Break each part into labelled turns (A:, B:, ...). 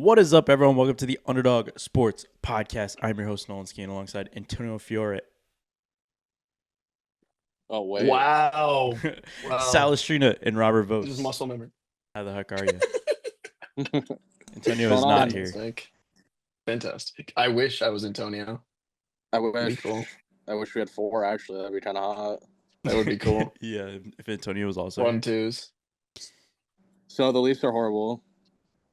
A: What is up, everyone? Welcome to the UnderDog Sports Podcast. I'm your host, Nolan Skeen, alongside Antonio Fiore,
B: Oh, wait.
C: Wow. Wow.
A: Salestrina, and Robert
C: This is
A: Votes.
C: muscle memory.
A: How the heck are you? Antonio is
B: Going
A: not
B: on?
A: here.
C: Fantastic. I wish I was Antonio.
B: I
C: That'd be
B: wish.
C: cool.
B: I wish we had 4, actually. That'd be kind of hot.
C: That would be cool.
A: Yeah, if Antonio was also
C: 1, 2s.
B: So the Leafs are horrible.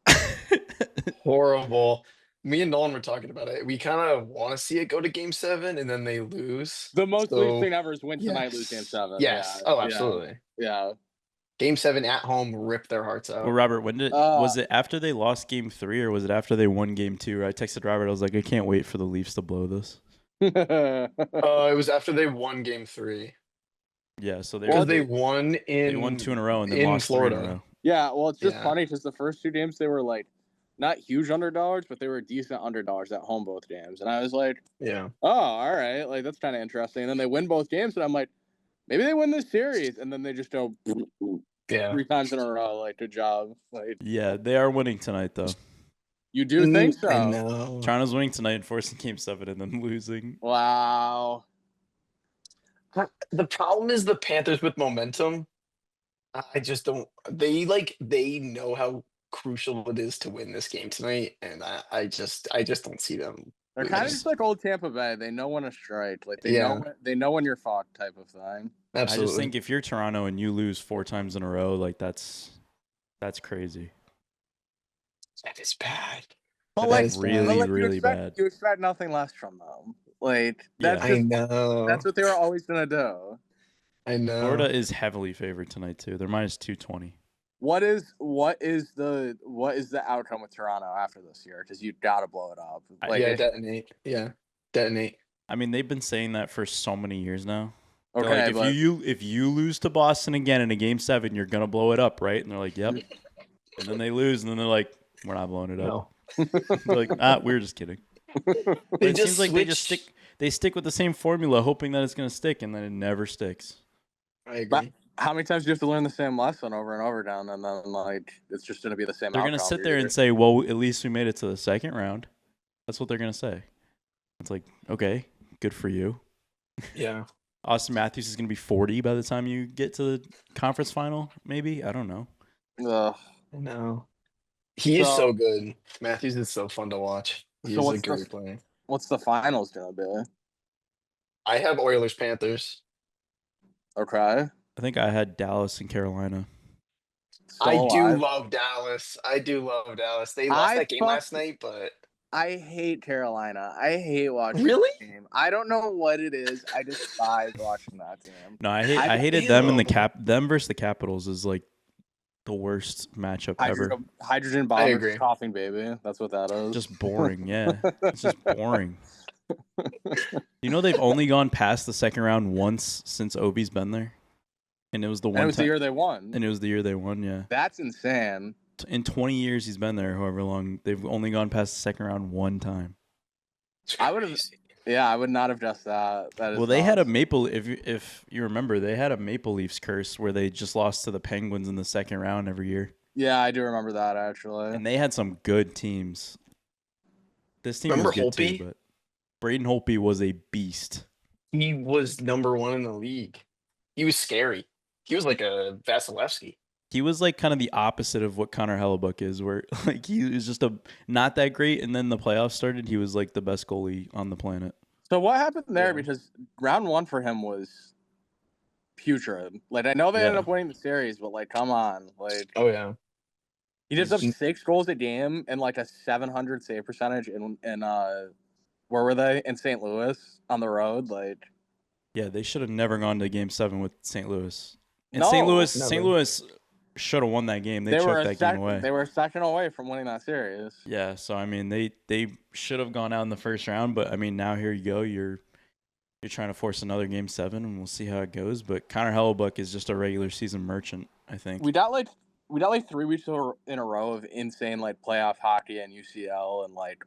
A: here.
C: Horrible. Me and Nolan were talking about it. We kind of want to see it go to game 7 and then they lose.
B: The most
C: So,
B: Leafs thing ever is win tonight,
C: yes.
B: lose game 7.
C: Yes.
B: Yeah.
C: Oh, absolutely.
B: Yeah.
C: Game 7 at home, rip their hearts out.
A: Well, Robert, when did was it after they lost game 3 or was it after they won game 2? I texted Robert. I was like, I can't wait for the Leafs to blow this.
C: It was after they won game 3.
A: Yeah, so
C: Because they won
A: they won 2 in a row and then
C: in
A: lost
C: Florida.
A: 3 in a row.
B: Yeah, well, it's just
C: Yeah.
B: funny because the first 2 games, they were like not huge underdogs, but they were decent underdogs at home both games. And I was like,
C: Yeah.
B: oh, all right. Like, that's kind of interesting. And then they win both games, and I'm like, maybe they win this series. And then they just go
C: Yeah.
B: 3 times in a row. Like, good job. Like,
A: Yeah, they are winning tonight, though.
B: you do think so?
C: I know.
A: Toronto's winning tonight and forcing game 7 and then losing.
B: Wow.
C: The problem is the Panthers with momentum. I just don't. They know how crucial it is to win this game tonight, and I just don't see them.
B: They're kind of just like old Tampa Bay. They know when to strike. Like they know when you're fucked type of thing.
C: Absolutely.
A: I just think if you're Toronto and you lose 4 times in a row, like that's crazy.
C: that is bad.
B: But
C: That
B: like
C: is
A: really
B: you
A: bad.
B: You expect nothing less from them. Like
A: Yeah.
B: that's
C: I
B: just,
C: know.
B: that's what they were always gonna do.
C: I know.
A: Florida is heavily favored tonight too. They're minus 220.
B: What is the outcome with Toronto after this year? Because you gotta blow it up. Like,
C: detonate. Yeah, detonate.
A: I mean, they've been saying that for so many years now. They're
B: okay,
A: like,
B: but
A: if you lose to Boston again in a game 7, you're gonna blow it up, right? And they're like, yep. And then they lose, and then they're like, we're not blowing it up.
C: No.
A: They're like, we're just kidding. But it
C: just
A: seems like they stick with the same formula, hoping that it's gonna stick, and then it never sticks.
C: I agree.
B: how many times do you have to learn the same lesson over and over again, and then like it's just gonna be the same?
A: They're gonna sit there and say, well, at least we made it to the second round. That's what they're gonna say. It's like, okay, good for you.
C: Yeah.
A: Austin Matthews is going to be 40 by the time you get to the conference final, maybe? I don't know.
B: Ugh.
C: I know. He is so good. Matthews is so fun to watch. He's a great player.
B: What's the finals gonna be?
C: I have Oilers Panthers.
B: Okay.
A: I think I had Dallas and Carolina.
C: I do love Dallas. They lost that game last night, but
B: I hate Carolina. I hate watching
C: Really?
B: that game. I don't know what it is. I despise watching that game.
A: No, I hated them in them versus the Capitals is like the worst matchup ever.
B: Hydrogen bomb versus coughing baby. That's what that is.
A: Just boring, yeah. It's just boring. You know they've only gone past the second round once since Ovi's been there? And it was the
B: year they won.
A: And it was the year they won, yeah.
B: That's insane.
A: In 20 years he's been there, however long, they've only gone past the second round one time.
B: I would not have guessed that.
A: Well, they had a Maple. If you remember, they had a Maple Leafs curse where they just lost to the Penguins in the second round every year.
B: Yeah, I do remember that actually.
A: And they had some good teams. This team
C: remember
A: was good
C: Holtby?
A: too, but Braden Holtby was a beast.
C: He was number 1 in the league. He was scary. He was like a Vasilevsky.
A: He was like kind of the opposite of what Connor Hellebuck is, where like he was just not that great, and then the playoffs started. He was like the best goalie on the planet.
B: So what happened there? Because round 1 for him was putrid. Like I know they ended up winning the series, but like, come on, like.
C: Oh yeah.
B: He just up 6 goals a game and like a 700 save percentage in where were they? In St. Louis on the road, like.
A: Yeah, they should have never gone to Game 7 with St. Louis. And
B: No,
A: St. Louis should have won that game. They choked that game away.
B: They were a second away from winning that series.
A: Yeah, so I mean, they should have gone out in the first round, but I mean, now here you go. You're trying to force another Game 7, and we'll see how it goes. But Connor Hellebuck is just a regular season merchant, I think.
B: We got like 3 weeks in a row of insane like playoff hockey and UCL and like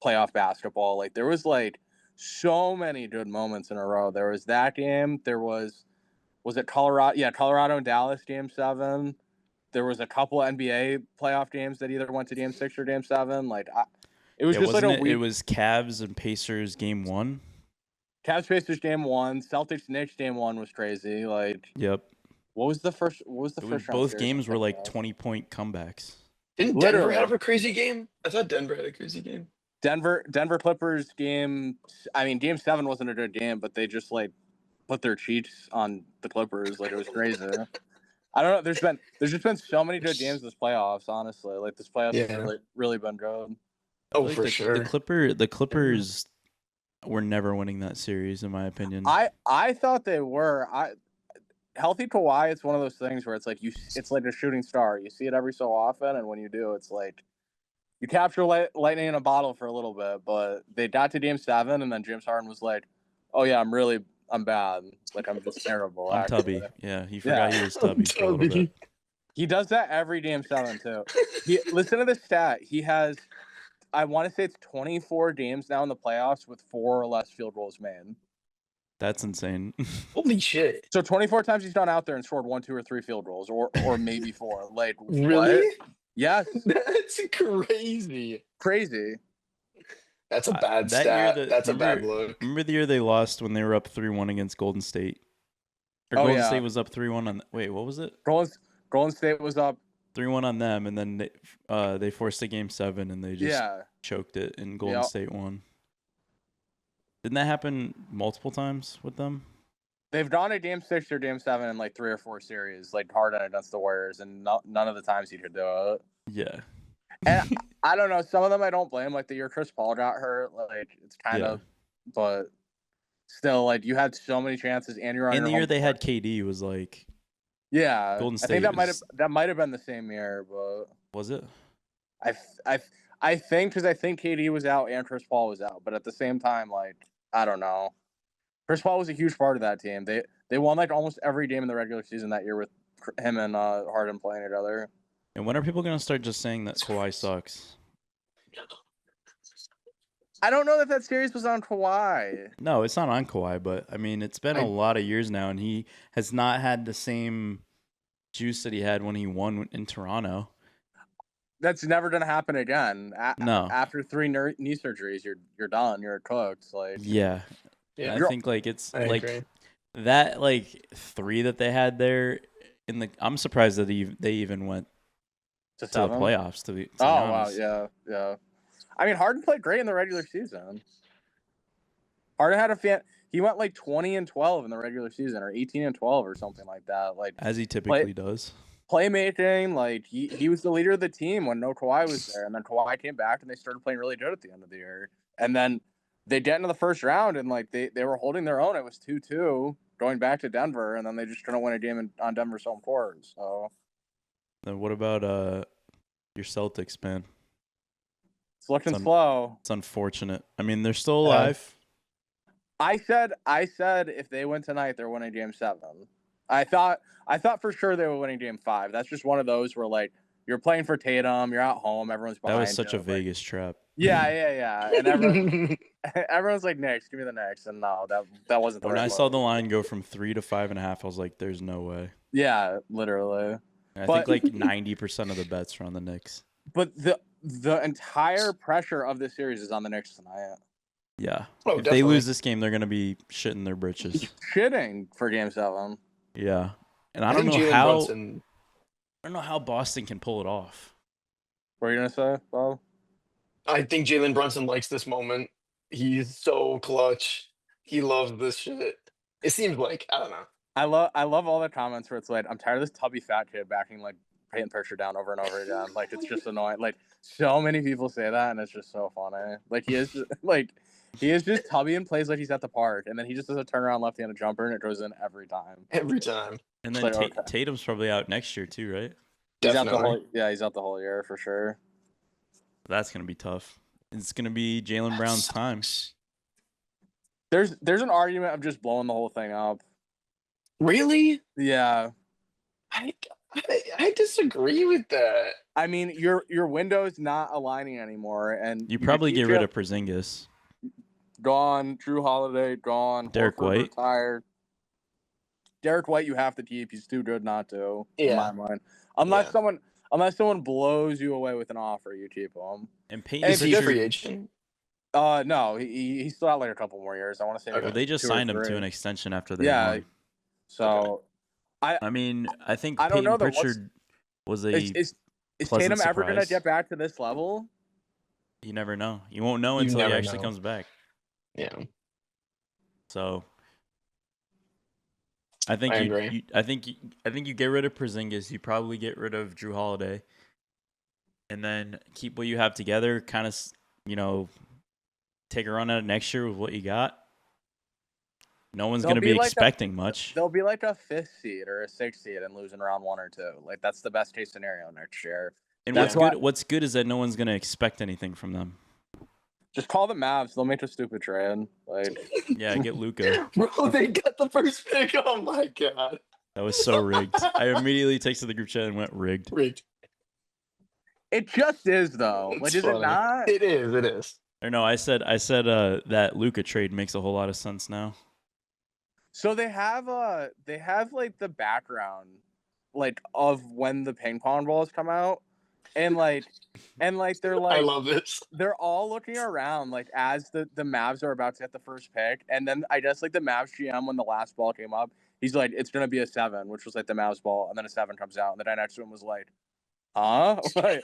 B: playoff basketball. Like there was like so many good moments in a row. There was that game. There was it Colorado? Yeah, Colorado and Dallas Game 7. there was a couple NBA playoff games that either went to Game 6 or Game 7. Like, it was
A: Yeah,
B: just like a
A: wasn't it?
B: week.
A: It was Cavs and Pacers game 1.
B: Cavs Pacers Game 1, Celtics Knicks Game 1 was crazy. Like,
A: Yep.
B: what was the first round
A: Both
B: series?
A: games were like 20-point comebacks.
C: Didn't Denver
B: Literally.
C: have a crazy game? I thought Denver had a crazy game.
B: Denver Clippers game. I mean, Game 7 wasn't a good game, but they just like put their cheats on the Clippers. Like, it was crazy. I don't know. There's just been so many good games this playoffs. Honestly, like this playoffs has really been good.
C: Oh,
A: Like
C: for sure.
A: The Clippers were never winning that series, in my opinion.
B: I thought they were. Healthy Kawhi, it's one of those things where it's like it's like a shooting star. You see it every so often, and when you do, it's like you capture lightning in a bottle for a little bit. But they got to Game 7, and then James Harden was like, "Oh yeah, I'm bad. Like I'm just terrible."
A: I'm
B: actually.
A: tubby. Yeah, he forgot he was tubby for a little bit.
B: He does that every Game 7 too. Listen to this stat. He has, I want to say it's 24 games now in the playoffs with 4 or less field goals made.
A: That's insane.
C: Holy shit.
B: So 24 times he's gone out there and scored 1, 2, or 3 field goals, or maybe 4. Like,
C: really?
B: What? Yes.
C: That's crazy.
B: Crazy.
C: That's a bad stat. That's a bad look.
A: Remember the year they lost when they were up 3-1 against Golden State? Or Golden State was up 3-1 on. Wait, what was it?
B: Golden State was up
A: 3-1 on them, and then they forced a Game 7, and they just choked it, and Golden State won. Didn't that happen multiple times with them?
B: They've gone to Game 6 or Game 7 in like 3 or 4 series, like Harden against the Warriors, and none of the times he could do it.
A: Yeah.
B: And I don't know. Some of them I don't blame. Like the year Chris Paul got hurt, like it's kind of, but still, like you had so many chances, and you're on.
A: And the year they had KD was like.
B: Yeah,
A: Golden State.
B: I think that might have been the same year, but
A: was it?
B: I think because I think KD was out and Chris Paul was out, but at the same time, like I don't know. Chris Paul was a huge part of that team. They won like almost every game in the regular season that year with him and Harden playing each other.
A: And when are people gonna start just saying that Kawhi sucks?
B: I don't know that series was on Kawhi.
A: No, it's not on Kawhi, but I mean, it's been a lot of years now, and he has not had the same juice that he had when he won in Toronto.
B: That's never gonna happen again.
A: No,
B: after 3 knee surgeries, you're done. You're cooked. Like
A: yeah. I think like it's like that like 3 that they had there in the. I'm surprised that they even went to the playoffs. To be honest.
B: Wow, yeah. I mean, Harden played great in the regular season. Harden had he went like 20-12 in the regular season, or 18-12 or something like that. Like
A: as he typically does.
B: Playmaking, like he was the leader of the team when no Kawhi was there, and then Kawhi came back and they started playing really good at the end of the year. And then they get into the first round and like they were holding their own. It was 2-2 going back to Denver, and then they just couldn't win a game on Denver's home court. So
A: then what about your Celtics, man?
B: It's looking slow.
A: It's unfortunate. I mean, they're still alive.
B: I said if they win tonight, they're winning Game 7. I thought for sure they were winning Game 5. That's just one of those where like you're playing for Tatum, you're at home, everyone's behind.
A: That was such a Vegas trap.
B: Yeah. And everyone's like, Knicks, give me the Knicks. And no, that wasn't the
A: when
B: right
A: I saw the line go from 3 to 5.5, I was like, there's no way.
B: Yeah, literally.
A: And I think like 90% of the bets are on the Knicks.
B: But the entire pressure of this series is on the Knicks tonight.
A: Yeah. If they lose this game, they're going to be shitting their britches.
B: Shitting for Game 7.
A: Yeah. And I don't know how Boston can pull it off.
B: What are you going to say, Bob?
C: I think Jalen Brunson likes this moment. He's so clutch. He loves this shit. It seems like, I don't know.
B: I love all the comments where it's like, I'm tired of this tubby fat kid backing like Peyton Pritchard down over and over again. Like it's just annoying. Like so many people say that, and it's just so funny. Like he is just tubby and plays like he's at the park, and then he just does a turnaround left-handed jumper, and it goes in every time.
C: Every time.
A: And then Tatum's probably out next year too, right?
C: Definitely.
B: He's out the whole year for sure.
A: That's gonna be tough. It's gonna be Jaylen Brown's time.
B: There's an argument of just blowing the whole thing up.
C: Really?
B: Yeah.
C: I disagree with that.
B: I mean, your window's not aligning anymore, and
A: you probably get rid of Porzingis.
B: Gone. Drew Holiday gone.
A: Derek White
B: retired. Derek White, you have to keep. He's too good not to.
C: Yeah.
B: In my mind. Unless someone blows you away with an offer, you keep him.
A: And
C: Is
A: Peyton
C: he a free
A: Pritchard,
C: agent?
B: No, he's still out like a couple more years. I want to say.
C: Okay.
A: well, they just
B: 2 or
A: signed him to
B: 3.
A: an extension after they
B: Yeah.
A: won.
B: So
A: I mean, I think
B: I don't know
A: Peyton
B: that
A: Pritchard was a
B: is
A: pleasant
B: Tatum ever gonna
A: surprise.
B: get back to this level?
A: You never know. You won't know
C: You
A: until he
C: never
A: actually
C: know.
A: comes back.
C: Yeah,
A: So I think
C: I
A: you,
C: agree.
A: you I think you get rid of Porzingis. You probably get rid of Drew Holiday, and then keep what you have together. Kind of, take a run at it next year with what you got. No one's
B: They'll
A: going to be
B: be like
A: expecting much.
B: They'll be like a 5th seed or a 6th seed and lose in round 1 or 2. Like that's the best case scenario next year.
A: And
B: That's
A: what's good is that no one's going to expect anything from them.
B: Just call the Mavs. They'll make a stupid trade. Like
A: Yeah, get Luka.
C: Bro, they got the first pick. Oh my god.
A: That was so rigged. I immediately texted the group chat and went rigged.
C: Rigged.
B: it just is though.
C: It's
B: Like is
C: funny.
B: it not?
C: It is. It is.
A: Or no, I said that Luka trade makes a whole lot of sense now.
B: So they have like the background like of when the ping pong balls come out and like they're
C: I
B: like
C: love this.
B: they're all looking around like as the Mavs are about to get the first pick, and then I guess like the Mavs GM when the last ball came up, he's like it's gonna be a 7, which was like the Mavs ball, and then a 7 comes out, and the guy next to him was like, huh? Like,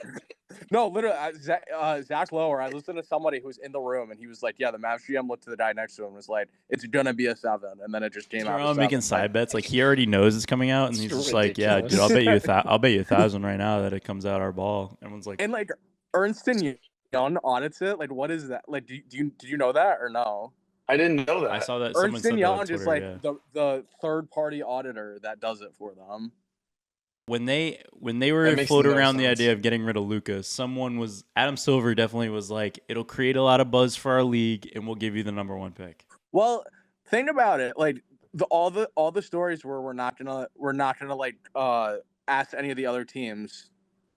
B: no, literally, Zach Lower. I listened to somebody who was in the room, and he was like, yeah, the Mavs GM looked to the guy next to him and was like, it's gonna be a 7, and then it just came out.
A: They're all making side bets. Like he already knows it's coming out, and he's just like, "Yeah, dude, I'll bet you $1,000 right now that it comes out our ball." Everyone's like,
B: and like Ernst and Young audits it. Like, what is that? Like, did you know that or no?
C: I didn't know that.
A: I saw that someone
B: Ernst
A: said
B: and
A: that on
B: Young
A: Twitter.
B: is like
A: Yeah.
B: the third party auditor that does it for them.
A: When they were
C: That makes
A: floating
C: no
A: around the
C: sense.
A: idea of getting rid of Luka, Adam Silver definitely was like, "It'll create a lot of buzz for our league, and we'll give you the number 1 pick."
B: Well, think about it. Like all the stories were we're not gonna like ask any of the other teams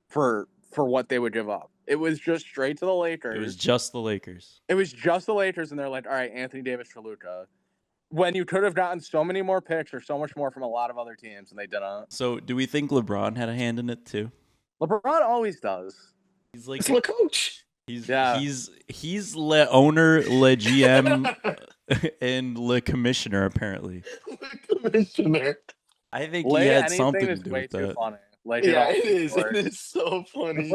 B: for what they would give up. It was just straight to the Lakers.
A: It was just the Lakers.
B: It was just the Lakers, and they're like, all right, Anthony Davis for Luka. When you could have gotten so many more picks or so much more from a lot of other teams, and they didn't.
A: So, do we think LeBron had a hand in it too?
B: LeBron always does.
A: He's like,
C: It's the coach.
A: he's le owner, le GM, and le commissioner apparently.
C: The commissioner.
A: I think he had
B: anything
A: something to
B: is
A: do
B: way
A: with
B: too
A: that.
B: funny. Like,
C: Yeah, it
B: always
C: is.
B: works.
C: It is so funny.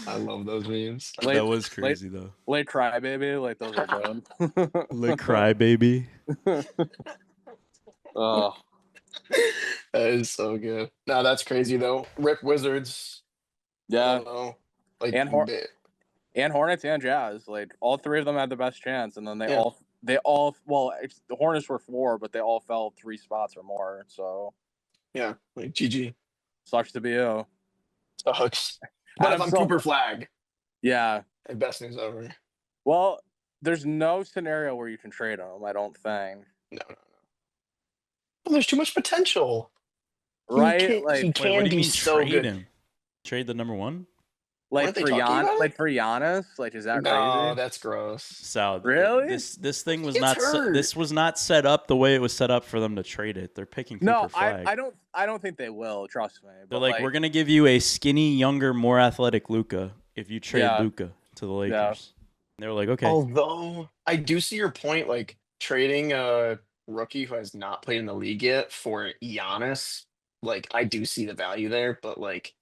C: I love those memes.
A: That was crazy though.
B: Late crybaby, like those are good.
A: Le cry baby.
B: Oh,
C: That is so good. No, that's crazy though. Rip Wizards. I
B: yeah.
C: don't know. Like
B: And and Hornets and Jazz, like all 3 of them had the best chance, and then they all the Hornets were 4, but they all fell 3 spots or more. So
C: yeah, like GG.
B: sucks to be you.
C: Sucks. But if I'm Cooper Flag,
B: Yeah.
C: best news ever.
B: Well, there's no scenario where you can trade him. I don't think.
C: No. Well, there's too much potential.
B: Right?
C: He
B: Like
C: can
A: Wait, what do you
C: be
A: mean
C: so
A: trade
C: good.
A: him? Trade the number 1?
C: Weren't they talking about it?
B: for Giannis, like is that
C: No,
B: crazy?
C: that's gross.
A: Sal,
B: Really?
A: This thing was
C: He gets
A: not
C: hurt.
A: this was not set up the way it was set up for them to trade it. They're picking Cooper
B: No,
A: Flag.
B: I don't think they will. Trust me.
A: They're
B: But
A: like, we're gonna give you a skinny, younger, more athletic Luka if you trade
B: Yeah.
A: Luka to the Lakers. And they were like, okay.
C: Although I do see your point, like trading a rookie who has not played in the league yet for Giannis, like I do see the value there, but like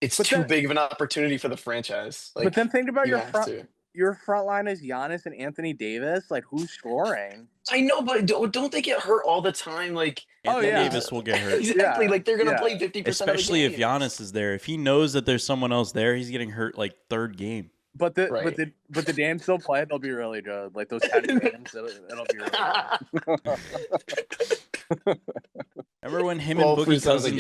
C: it's too big of an opportunity for the franchise. Like,
B: but then think about
C: you
B: your
C: have
B: front.
C: to.
B: Your front line is Giannis and Anthony Davis. Like, who's scoring?
C: I know, but don't they get hurt all the time? Like,
A: Anthony
B: yeah.
A: Davis will get hurt.
C: exactly.
B: Yeah,
C: Like they're gonna
B: yeah.
C: play 50%.
A: Especially
C: of
A: if
C: the games.
A: Giannis is there. If he knows that there's someone else there, he's getting hurt like 3rd game.
B: But the
C: Right.
B: but the games they'll play, they'll be really good. Like those 10 games, it'll be really good.
A: Remember when him
C: Well,
A: and
C: for
A: Boogie
C: some of the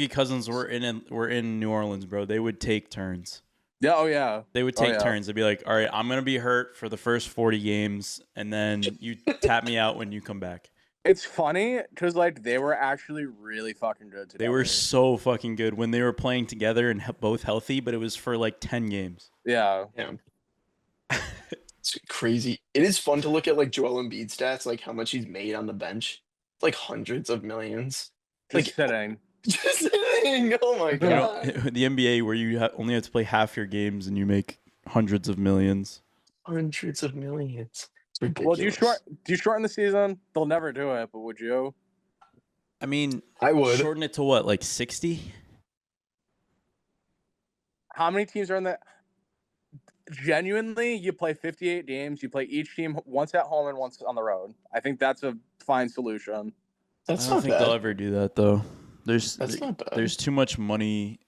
A: Cousins
C: games.
A: were in New Orleans, bro? They would take turns.
B: Yeah. Oh yeah.
A: They would
B: Oh,
A: take
B: yeah.
A: turns. They'd be like, all right, I'm gonna be hurt for the first 40 games, and then you tap me out when you come back.
B: It's funny because like they were actually really fucking good together.
A: They were so fucking good when they were playing together and both healthy, but it was for like 10 games.
B: Yeah.
C: Yeah. It's crazy. It is fun to look at like Joel Embiid stats, like how much he's made on the bench. Like hundreds of millions.
B: Just
C: Like
B: sitting.
C: Just saying. Oh my
A: You know,
C: god.
A: the NBA where you only have to play half your games and you make hundreds of millions.
C: Hundreds of millions. It's
B: Well,
C: ridiculous.
B: do you shorten the season? They'll never do it, but would you?
A: I mean,
C: I would.
A: shorten it to what, like 60?
B: How many teams are in the? Genuinely, you play 58 games. You play each team once at home and once on the road. I think that's a fine solution.
A: I
C: That's
A: don't
C: not
A: think they'll
C: bad.
A: ever do that though.
C: That's not bad.
A: There's too much money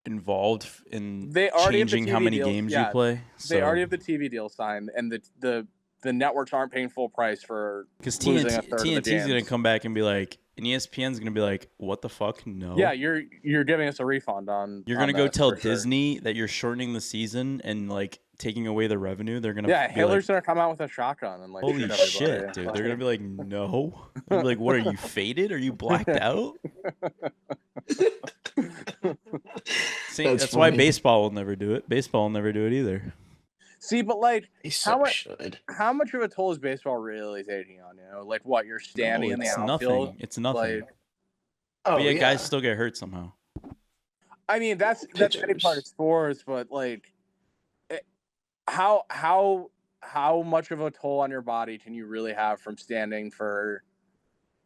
A: involved in
B: They already have the
A: changing how
B: TV
A: many
B: deals.
A: games
B: Yeah,
A: you play.
B: they already
A: So
B: have the TV deal signed, and the networks aren't paying full price for
A: because
B: losing a third of the
A: TNT's gonna
B: games.
A: come back and be like, and ESPN's gonna be like, what the fuck? No.
B: Yeah, you're giving us a refund on.
A: You're
B: on
A: gonna go
B: this,
A: tell
B: for sure.
A: Disney that you're shortening the season and like taking away the revenue. They're gonna
B: Yeah,
A: be
B: Hitler's
A: like,
B: gonna come out with a shotgun and like
A: holy
B: shoot everybody.
A: shit, dude. They're gonna be like, no. They're like, what are you faded? Are you blacked out? See, that's why
C: funny.
A: baseball will never do it. Baseball will never do it either.
B: See, but like,
C: He
B: how much?
C: should.
B: How much of a toll is baseball really taking on you? Like, what you're standing
A: No,
B: in the
A: it's
B: outfield?
A: nothing. It's nothing.
B: Like,
C: Oh
A: But yeah,
C: yeah,
A: guys still get hurt somehow.
B: I mean, that's any part of sports, but like, how much of a toll on your body can you really have from standing for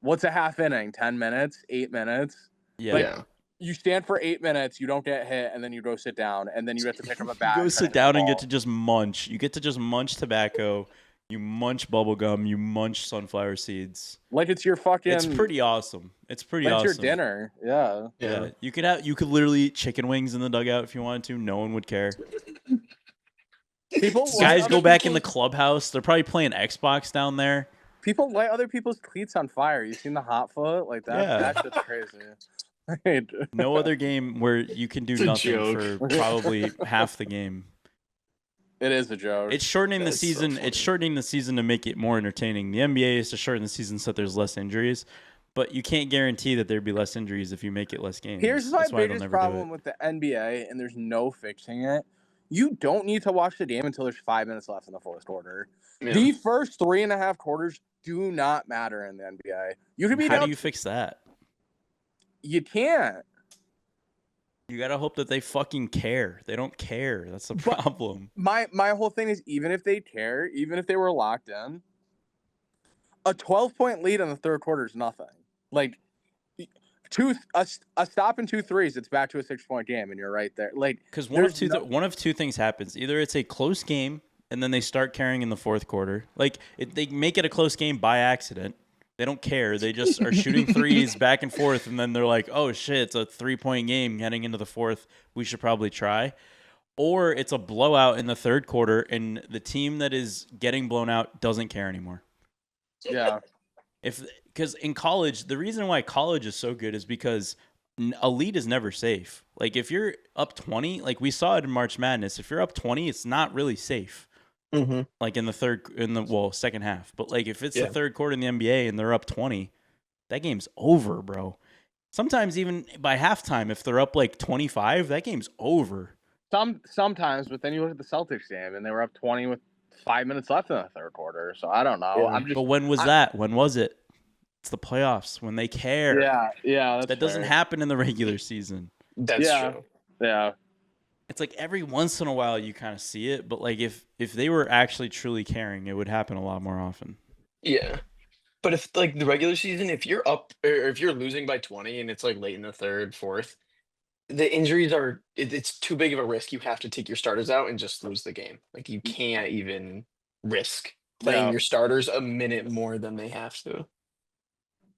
B: what's a half inning? 10 minutes, 8 minutes.
A: Yeah.
B: Like, you stand for 8 minutes, you don't get hit, and then you go sit down, and then you have to pick up a bat.
A: You go
B: and try to
A: sit
B: hit the
A: down and get
B: ball.
A: to just munch. You get to just munch tobacco. You munch bubble gum. You munch sunflower seeds.
B: Like it's your fucking.
A: It's pretty awesome. It's pretty
B: like
A: awesome.
B: it's your dinner. Yeah.
A: Yeah. You could literally eat chicken wings in the dugout if you wanted to. No one would care.
B: People
A: Guys go back in the clubhouse. They're probably playing Xbox down there.
B: People light other people's cleats on fire. You seen the hot foot? Like that?
A: Yeah.
B: That shit's crazy.
A: No other game where you can do
C: It's a
A: nothing
C: joke.
A: for probably half the game.
B: It is a joke.
A: It's shortening
C: That's
A: the
C: so
A: season.
C: funny.
A: It's shortening the season to make it more entertaining. The NBA is to shorten the season so that there's less injuries, but you can't guarantee that there'd be less injuries if you make it less games.
B: Here's my
A: That's why they'll
B: biggest
A: never do
B: problem
A: it.
B: with the NBA, and there's no fixing it. You don't need to watch the game until there's 5 minutes left in the fourth quarter.
C: Yeah.
B: The first 3.5 quarters do not matter in the NBA. You could be
A: How
B: down.
A: do you fix that?
B: You can't.
A: You gotta hope that they fucking care. They don't care. That's the
B: But-
A: problem.
B: My whole thing is, even if they care, even if they were locked in, a 12-point lead in the third quarter is nothing. Like a stop and 2 threes, it's back to a 6-point game, and you're right there. Like,
A: Because one of
B: there's
A: one of two things happens. Either it's a close game and then they start caring in the fourth quarter. Like they make it a close game by accident. They don't care. They just are shooting threes back and forth, and then they're like, "Oh shit, it's a 3-point game heading into the fourth. We should probably try." Or it's a blowout in the third quarter, and the team that is getting blown out doesn't care anymore.
B: yeah.
A: Because in college, the reason why college is so good is because a lead is never safe. Like if you're up 20, like we saw it in March Madness, if you're up 20, it's not really safe.
C: Mm-hmm.
A: Like in the second half. But like if it's
C: Yeah.
A: the third quarter in the NBA and they're up 20, that game's over, bro. Sometimes even by halftime, if they're up like 25, that game's over.
B: Sometimes, but then you look at the Celtics game, and they were up 20 with 5 minutes left in the third quarter. So I don't know.
C: Yeah.
B: I'm just.
A: But when was that? When was it? It's the playoffs when they care.
B: Yeah.
A: That doesn't happen in the regular season.
C: That's
B: Yeah.
C: true.
B: Yeah.
A: It's like every once in a while you kind of see it, but like if they were actually truly caring, it would happen a lot more often.
C: Yeah. But if like the regular season, if you're up or if you're losing by 20 and it's like late in the third, fourth, the injuries are it's too big of a risk. You have to take your starters out and just lose the game. Like you can't even risk playing
B: Yeah.
C: your starters a minute more than they have to.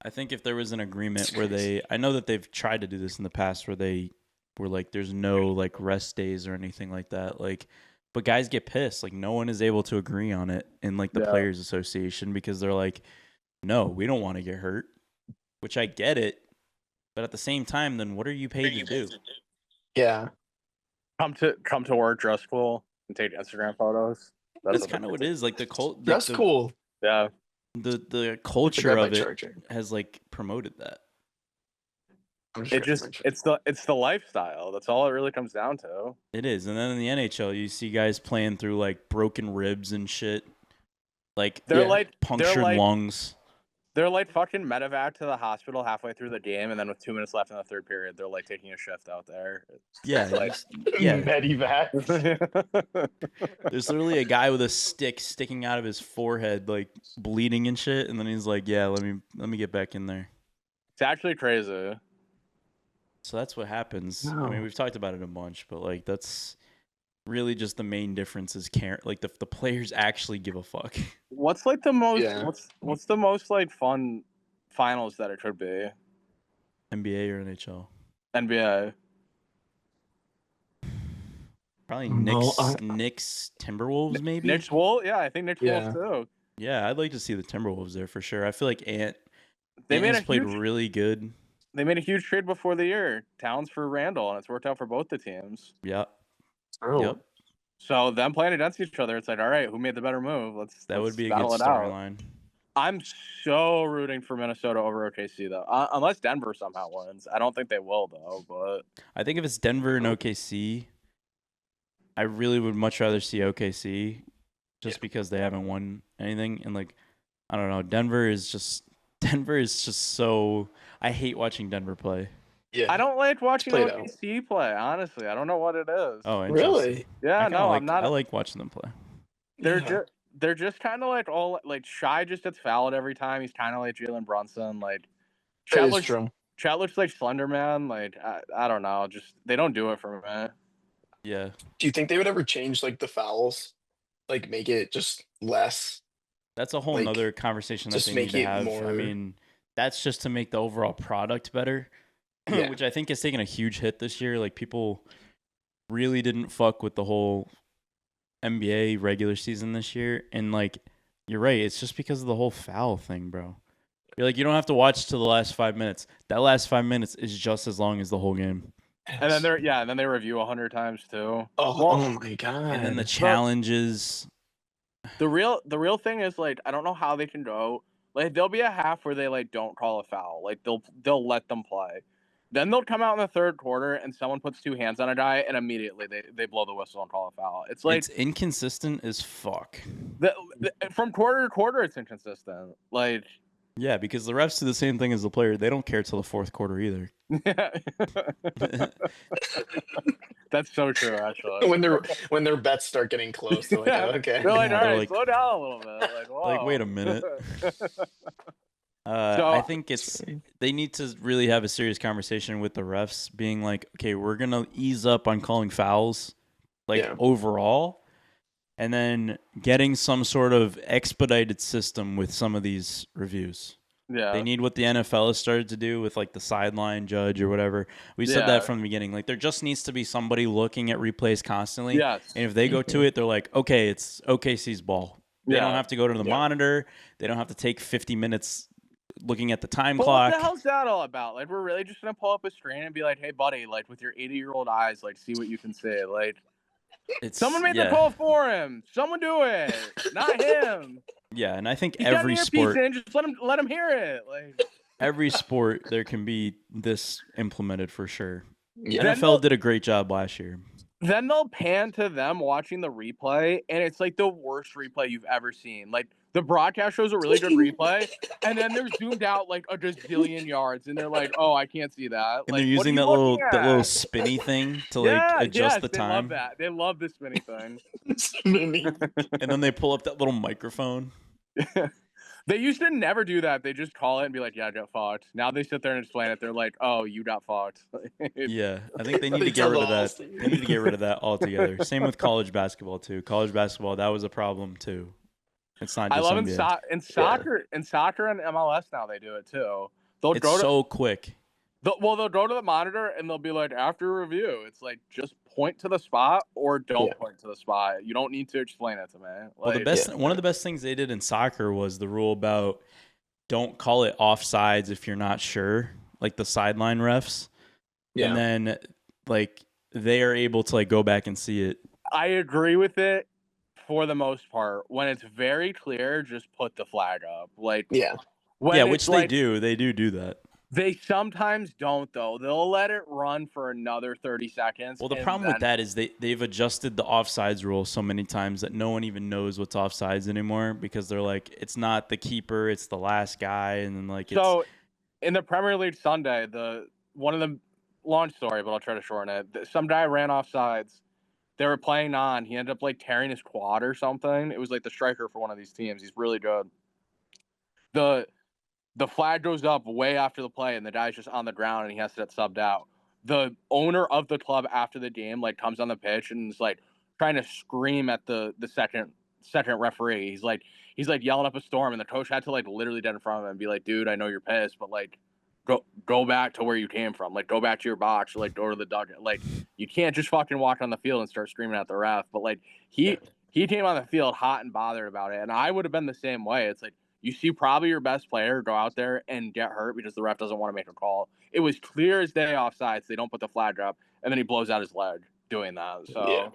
A: I think if there was an agreement
C: It's
A: where
C: crazy.
A: I know that they've tried to do this in the past where they were like, there's no like rest days or anything like that. Like, but guys get pissed. Like no one is able to agree on it in like the
B: Yeah.
A: Players Association because they're like, no, we don't want to get hurt, which I get it. But at the same time, then what are you paid to do?
C: Yeah.
B: Come to work, dress cool, and take Instagram photos.
A: That's kind of what it is. Like the
C: That's cool.
B: Yeah.
A: The culture
C: grab my
A: of it
C: charger.
A: has like promoted that.
C: I'm
B: It
C: grabbing
B: just
C: my charger.
B: it's the lifestyle. That's all it really comes down to.
A: It is. And then in the NHL, you see guys playing through like broken ribs and shit. Like
B: They're
C: Yeah.
B: like
A: punctured lungs.
B: They're like fucking medevac to the hospital halfway through the game, and then with 2 minutes left in the third period, they're like taking a shift out there.
A: Yeah,
B: Like,
A: yeah.
C: Medivac.
A: There's literally a guy with a stick sticking out of his forehead, like bleeding and shit, and then he's like, "Yeah, let me get back in there."
B: it's actually crazy.
A: So that's what happens. I
C: No.
A: mean, we've talked about it a bunch, but like that's really just the main difference is like the players actually give a fuck.
B: What's like the most?
C: Yeah.
B: What's the most like fun finals that it could be?
A: NBA or NHL?
B: NBA.
A: Probably
C: No,
A: Knicks, Timberwolves, maybe.
B: Knicks Wolves? Yeah, I think Knicks
C: Yeah.
B: Wolves too.
A: Yeah, I'd like to see the Timberwolves there for sure. I feel like Ant
B: They made
A: has
B: a
A: played
B: huge.
A: really good.
B: They made a huge trade before the year, Towns for Randall, and it's worked out for both the teams.
A: Yeah.
C: Oh.
A: Yep.
B: So them playing against each other, it's like, all right, who made the better move? Let's
A: Would be a good
B: battle it out.
A: storyline.
B: I'm so rooting for Minnesota over OKC though, unless Denver somehow wins. I don't think they will though. But
A: I think if it's Denver and OKC, I really would much rather see OKC just because they haven't won anything. And like, I don't know, Denver is just so. I hate watching Denver play.
C: Yeah.
B: I don't like watching
C: Play it out.
B: OKC play. Honestly, I don't know what it is.
A: Oh, interesting.
C: Really?
B: Yeah, no, I'm not.
A: I like watching them play.
B: They're just kind of like all like Shy just gets fouled every time. He's kind of like Jalen Brunson. Like
C: That is true.
B: Chet looks like Slender Man. Like I don't know. Just they don't do it for me.
A: Yeah.
C: Do you think they would ever change like the fouls, like make it just less?
A: That's a whole
C: Like,
A: nother conversation that
C: just
A: they need
C: make
A: to
C: it
A: have. I
C: more-
A: mean, that's just to make the overall product better,
C: Yeah.
A: which I think has taken a huge hit this year. Like people really didn't fuck with the whole NBA regular season this year, and like you're right, it's just because of the whole foul thing, bro. You're like, you don't have to watch to the last 5 minutes. That last 5 minutes is just as long as the whole game.
B: And then they review 100 times too.
C: Oh my god!
A: And then the challenges.
B: The real thing is like I don't know how they can go. Like there'll be a half where they like don't call a foul. Like they'll let them play. Then they'll come out in the third quarter and someone puts two hands on a guy and immediately they blow the whistle and call a foul. It's like
A: It's inconsistent as fuck.
B: From quarter to quarter it's inconsistent. Like
A: Yeah, because the refs do the same thing as the player. They don't care till the fourth quarter either.
B: That's so true, actually.
C: when their bets start getting close, they're like,
B: Yeah.
C: oh, okay.
B: They're like,
A: Yeah,
B: all
A: they're
B: right,
A: like-
B: slow down a little bit. Like, whoa.
A: wait a minute.
B: So-
A: I think they need to really have a serious conversation with the refs, being like, okay, we're gonna ease up on calling fouls, like overall, and then getting some sort of expedited system with some of these reviews.
B: Yeah.
A: They need what the NFL has started to do with like the sideline judge or whatever. We said that from the beginning. Like there just needs to be somebody looking at replays constantly.
B: Yes.
A: And if they go to it, they're like, okay, it's OKC's ball. They don't have to go to the monitor. They don't have to take 50 minutes looking at the time clock.
B: What the hell's that all about? Like, we're really just gonna pull up a screen and be like, "Hey, buddy, like with your 80-year-old eyes, like see what you can see." Like, someone made the call for him. Someone do it, not him.
A: Yeah, and I think
B: He's got
A: every
B: an earpiece
A: sport,
B: in, just let him hear it. Like
A: every sport, there can be this implemented for sure.
C: Yeah.
A: NFL did a great job last year.
B: Then they'll pan to them watching the replay, and it's like the worst replay you've ever seen. Like the broadcast shows a really good replay, and then they're zoomed out like a gazillion yards, and they're like, "Oh, I can't see that."
A: And
B: like,
A: they're
B: what are
A: using
B: you
A: that
B: looking
A: little
B: at?
A: spinny thing to like adjust the time.
B: They love that. They love the spinny thing.
A: And then they pull up that little microphone.
B: They used to never do that. They just call it and be like, "Yeah, I got fucked." Now they sit there and explain it. They're like, "Oh, you got fucked."
A: Yeah, I think they need to
C: They
A: get
C: tell
A: rid
C: the
A: of
C: whole
A: that.
C: thing.
A: They need to get rid of that altogether. Same with college basketball too. College basketball, that was a problem too. It's not just
B: I love
A: NBA.
B: in soccer and MLS now they do it too. They'll
A: It's
B: go to
A: so quick.
B: they'll go to the monitor and they'll be like, after review, it's like just point to the spot or don't point to the spot. You don't need to explain it to me.
A: Well, one of the best things they did in soccer was the rule about don't call it offsides if you're not sure, like the sideline refs.
C: Yeah.
A: And then like they are able to like go back and see it.
B: I agree with it for the most part. When it's very clear, just put the flag up. Like
A: which they do. They do that.
B: They sometimes don't, though. They'll let it run for another 30 seconds.
A: Well, the
B: and
A: problem with
B: then-
A: that is they've adjusted the offsides rule so many times that no one even knows what's offsides anymore because they're like, it's not the keeper, it's the last guy, and then like it's
B: So, in the Premier League Sunday, one of the long story, but I'll try to shorten it. Some guy ran off sides. They were playing on. He ended up like tearing his quad or something. It was like the striker for one of these teams. He's really good. The flag goes up way after the play, and the guy's just on the ground, and he has to get subbed out. The owner of the club after the game like comes on the pitch and is like trying to scream at the second referee. He's like yelling up a storm, and the coach had to like literally get in front of him and be like, "Dude, I know you're pissed, but like go back to where you came from. Like go back to your box, or like go to the dugout. Like you can't just fucking walk on the field and start screaming at the ref." But like he came on the field hot and bothered about it, and I would have been the same way. It's like you see probably your best player go out there and get hurt because the ref doesn't want to make a call. It was clear as day offsides. They don't put the flag up, and then he blows out his leg doing that. So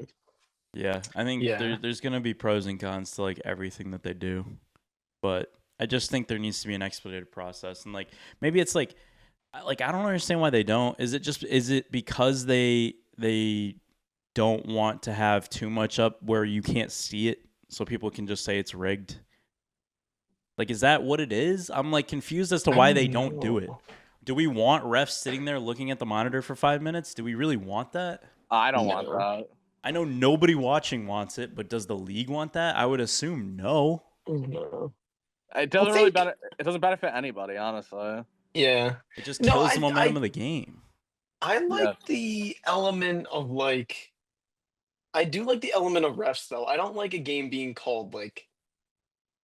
A: yeah, I think there's gonna be pros and cons to like everything that they do, but I just think there needs to be an expedited process, and like maybe it's like I don't understand why they don't. Is it because they don't want to have too much up where you can't see it, so people can just say it's rigged? Like, is that what it is? I'm like confused as to why they don't do it. Do we want refs sitting there looking at the monitor for 5 minutes? Do we really want that?
B: I don't want that.
A: I know nobody watching wants it, but does the league want that? I would assume no.
C: No.
B: It doesn't really benefit. It doesn't benefit anybody, honestly.
C: Yeah.
A: It just kills the momentum of the game.
C: I like the element of like. I do like the element of refs though. I don't like a game being called like.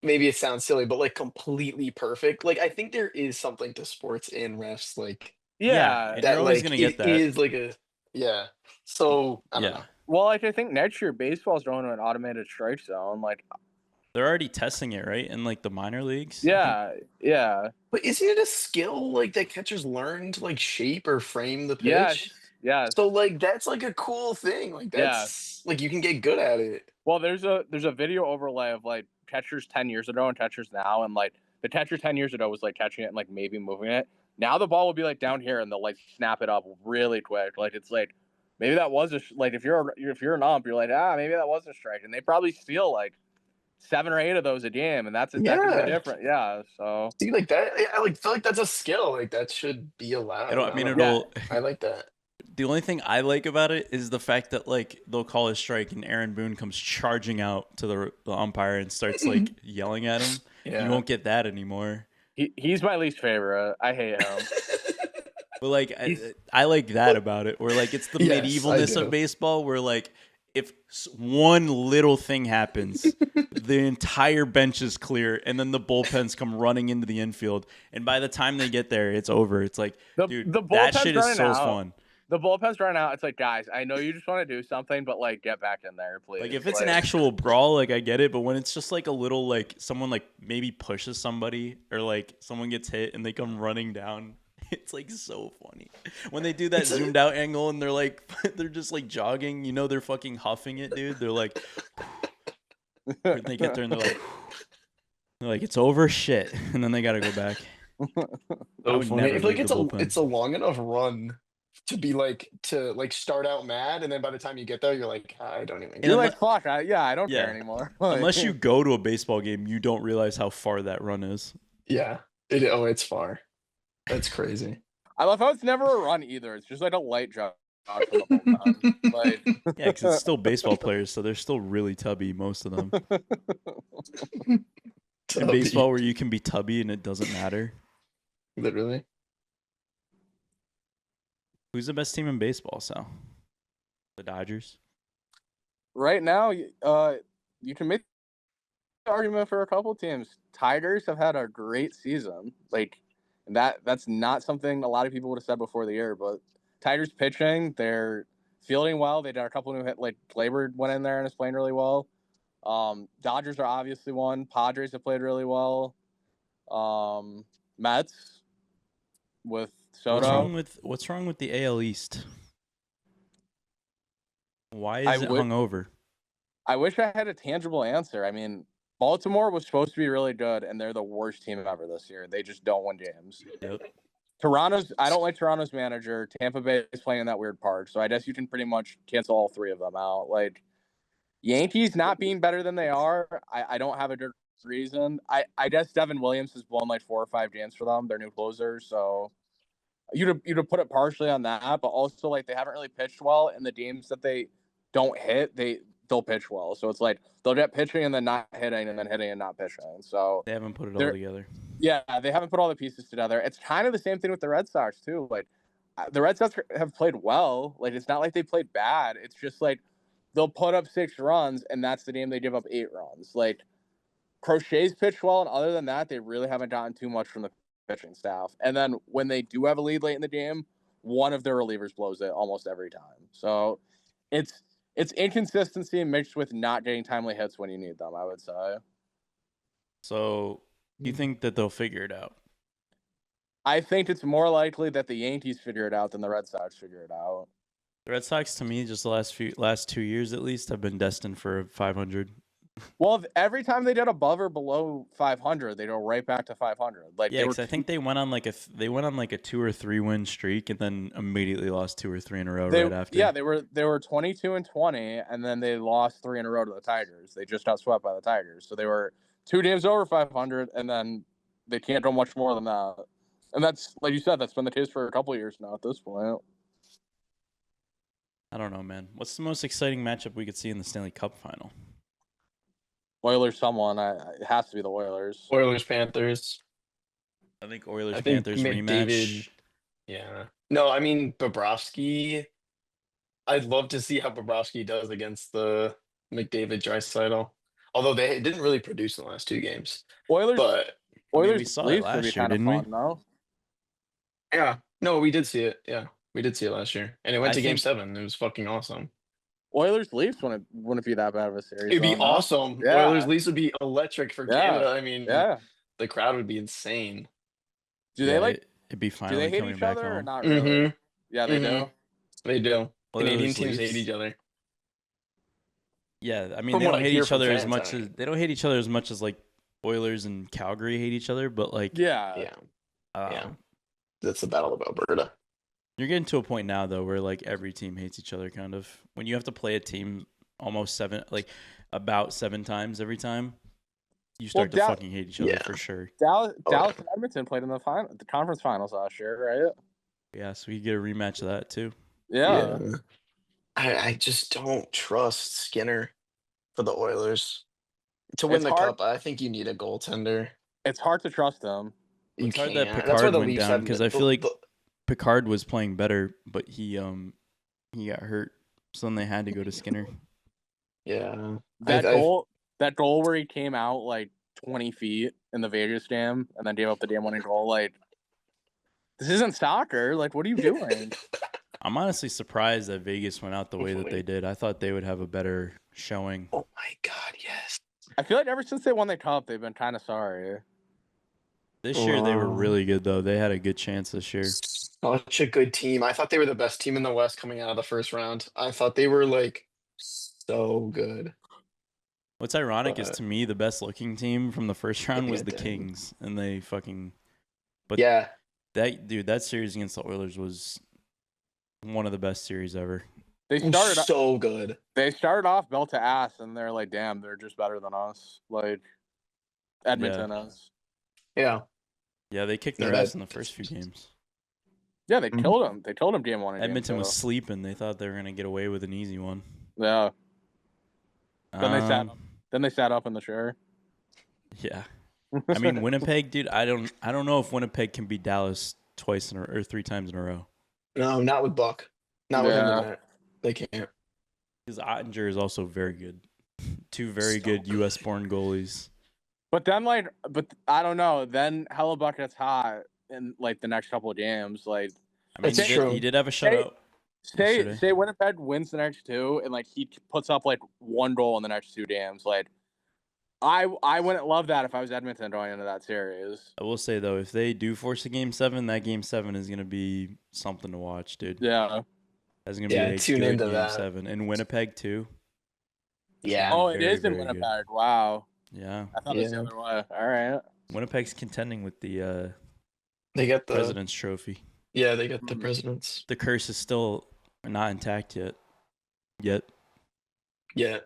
C: Maybe it sounds silly, but like completely perfect. Like I think there is something to sports and refs, like
B: Yeah,
A: you're always gonna get that.
C: It is like So I don't know.
B: Well, like I think next year baseball's going to an automated strike zone. Like
A: they're already testing it, right? In like the minor leagues.
B: Yeah.
C: But isn't it a skill like that catchers learn to like shape or frame the pitch?
B: Yeah.
C: So like that's like a cool thing. Like that's like you can get good at it.
B: Well, there's a video overlay of like catchers 10 years ago and catchers now, and like the catcher 10 years ago was like catching it and like maybe moving it. Now the ball will be like down here and they'll like snap it up really quick. Like it's like maybe that was like if you're an ump, you're like maybe that was a strike, and they probably steal like 7 or 8 of those a game, and that's different. Yeah, so
C: see like that. I feel like that's a skill. Like that should be allowed.
A: I
C: like that.
A: The only thing I like about it is the fact that like they'll call a strike and Aaron Boone comes charging out to the umpire and starts like yelling at him. You won't get that anymore.
B: He's my least favorite. I hate him.
A: But like I like that about it, where like it's the medievalness of baseball, where like if one little thing happens, the entire bench is clear, and then the bullpens come running into the infield, and by the time they get there, it's over. It's like, dude, that shit is so fun.
B: The bullpen's running out. It's like, guys, I know you just want to do something, but like, get back in there, please.
A: Like, if it's an actual brawl, like I get it, but when it's just like a little, like someone like maybe pushes somebody or like someone gets hit and they come running down, it's like so funny when they do that zoomed out angle and they're like, they're just like jogging. You know, they're fucking huffing it, dude. They're like, they get there and they're like, it's over, shit, and then they gotta go back.
C: So funny. I feel like it's a long enough run to be like to start out mad, and then by the time you get there, you're like, I don't even.
B: You're like, fuck, I don't care anymore.
A: Unless you go to a baseball game, you don't realize how far that run is.
C: Yeah. It's far. That's crazy.
B: I love how it's never a run either. It's just like a light jog from the bullpen. Like,
A: yeah, because it's still baseball players, so they're still really tubby, most of them. In baseball, where you can be tubby and it doesn't matter.
C: Literally.
A: Who's the best team in baseball, Sal? The Dodgers?
B: Right now, you can make the argument for a couple teams. Tigers have had a great season. Like, that's not something a lot of people would have said before the year, but Tigers pitching, they're fielding well. They did a couple new hit, like Glaber went in there and is playing really well. Dodgers are obviously one. Padres have played really well. Mets with Soto.
A: What's wrong with the AL East? Why is it hungover?
B: I wish I had a tangible answer. I mean, Baltimore was supposed to be really good, and they're the worst team ever this year. They just don't win games.
A: Yep.
B: I don't like Toronto's manager. Tampa Bay is playing in that weird part, so I guess you can pretty much cancel all three of them out. Like Yankees not being better than they are, I don't have a good reason. I guess Devin Williams has blown like 4 or 5 games for them, their new closer. So you'd put it partially on that, but also like they haven't really pitched well, and the games that they don't hit, they'll pitch well. So it's like they'll get pitching and then not hitting, and then hitting and not pitching. So
A: They haven't put it all together.
B: yeah, they haven't put all the pieces together. It's kind of the same thing with the Red Sox too. Like the Red Sox have played well. Like it's not like they played bad. It's just like they'll put up 6 runs, and that's the game they give up 8 runs. Like Crochet's pitched well, and other than that, they really haven't gotten too much from the pitching staff. And then when they do have a lead late in the game, one of their relievers blows it almost every time. So it's inconsistency mixed with not getting timely hits when you need them, I would say.
A: So you think that they'll figure it out?
B: I think it's more likely that the Yankees figure it out than the Red Sox figure it out.
A: The Red Sox, to me, just the last 2 years at least, have been destined for 500.
B: Well, every time they did above or below 500, they go right back to 500. Like
A: yeah, because I think they went on like a 2 or 3 win streak and then immediately lost 2 or 3 in a row right after.
B: Yeah, they were 22-20, and then they lost 3 in a row to the Tigers. They just got swept by the Tigers, so they were 2 games over 500, and then they can't go much more than that. And that's, like you said, that's been the case for a couple of years now at this point.
A: I don't know, man. What's the most exciting matchup we could see in the Stanley Cup final?
B: Oilers, it has to be the Oilers.
C: Panthers.
A: I think Panthers rematch.
C: Yeah. No, I mean Bobrovsky. I'd love to see how Bobrovsky does against the McDavid Draisaitl. Although they didn't really produce in the last 2 games.
B: Oilers
A: we saw it last year, didn't we?
B: No?
C: Yeah. No, we did see it. Yeah. We did see it last year. And it went to game 7. It was fucking awesome.
B: Oilers Leafs wouldn't be that bad of a series.
C: It'd be awesome. Yeah. Oilers Leafs would be electric for Canada. I mean, the crowd would be insane.
B: Do they
A: it'd be finally
B: do they hate
A: coming
B: each
A: back
B: other
A: home.
B: or not really?
C: Mm-hmm.
B: Yeah, they do.
C: They do. Canadian
A: Leafs.
C: teams hate each other.
A: Yeah, I mean they don't hate each other as much as like Oilers and Calgary hate each other, but like
C: yeah. That's the Battle of Alberta.
A: You're getting to a point now though where like every team hates each other kind of. When you have to play a team about 7 times every time, you start to fucking hate each other for sure.
B: Dallas and Edmonton played in the conference finals last year, right?
A: Yeah, so we get a rematch of that too.
B: Yeah.
C: I just don't trust Skinner for the Oilers. To win the cup, I think you need a goaltender.
B: It's hard to trust them.
A: It's hard that Picard went down because I feel like Picard was playing better, but he got hurt, so then they had to go to Skinner.
C: Yeah,
B: that goal where he came out like 20 feet in the Vegas game and then gave up the game-winning goal. Like, this isn't soccer. Like, what are you doing?
A: I'm honestly surprised that Vegas went out the way that they did. I thought they would have a better showing.
C: Oh my God, yes.
B: I feel like ever since they won the cup, they've been kind of sorry.
A: This year they were really good though. They had a good chance this year.
C: Such a good team. I thought they were the best team in the West coming out of the first round. I thought they were like so good.
A: What's ironic is to me the best looking team from the first round was the Kings, and they fucking. But
C: yeah,
A: that series against the Oilers was one of the best series ever.
B: They started
C: so good.
B: They started off belt to ass, and they're like, "Damn, they're just better than us." Like Edmonton is.
C: Yeah.
A: Yeah, they kicked their ass in the first few games.
B: Yeah, they killed them. They killed them game 1 and
A: Edmonton was sleeping. They thought they were gonna get away with an easy one.
B: Yeah. Then they sat up in the chair.
A: Yeah. I mean, Winnipeg, dude. I don't know if Winnipeg can beat Dallas 3 times in a row.
C: No, not with Buck. Not with him in that. They can't.
A: Because Ottinger is also very good. 2 very good U.S.-born goalies.
B: But then, but I don't know. Then Hellebuck gets hot in like the next couple of games. Like,
A: I mean, he did have a shutout.
B: Say Winnipeg wins the next 2, and like he puts up like 1 goal in the next 2 games. Like, I wouldn't love that if I was Edmonton going into that series.
A: I will say though, if they do force a game 7, that game 7 is gonna be something to watch, dude.
B: Yeah,
A: that's gonna be a good game 7. And Winnipeg too.
C: Yeah.
B: Oh, it is in Winnipeg. Good. Wow.
A: Yeah.
B: I thought it was the other way. All right.
A: Winnipeg's contending with the
C: They got the
A: President's Trophy.
C: Yeah, they got the presidents.
A: The curse is still not intact yet.
C: Yeah,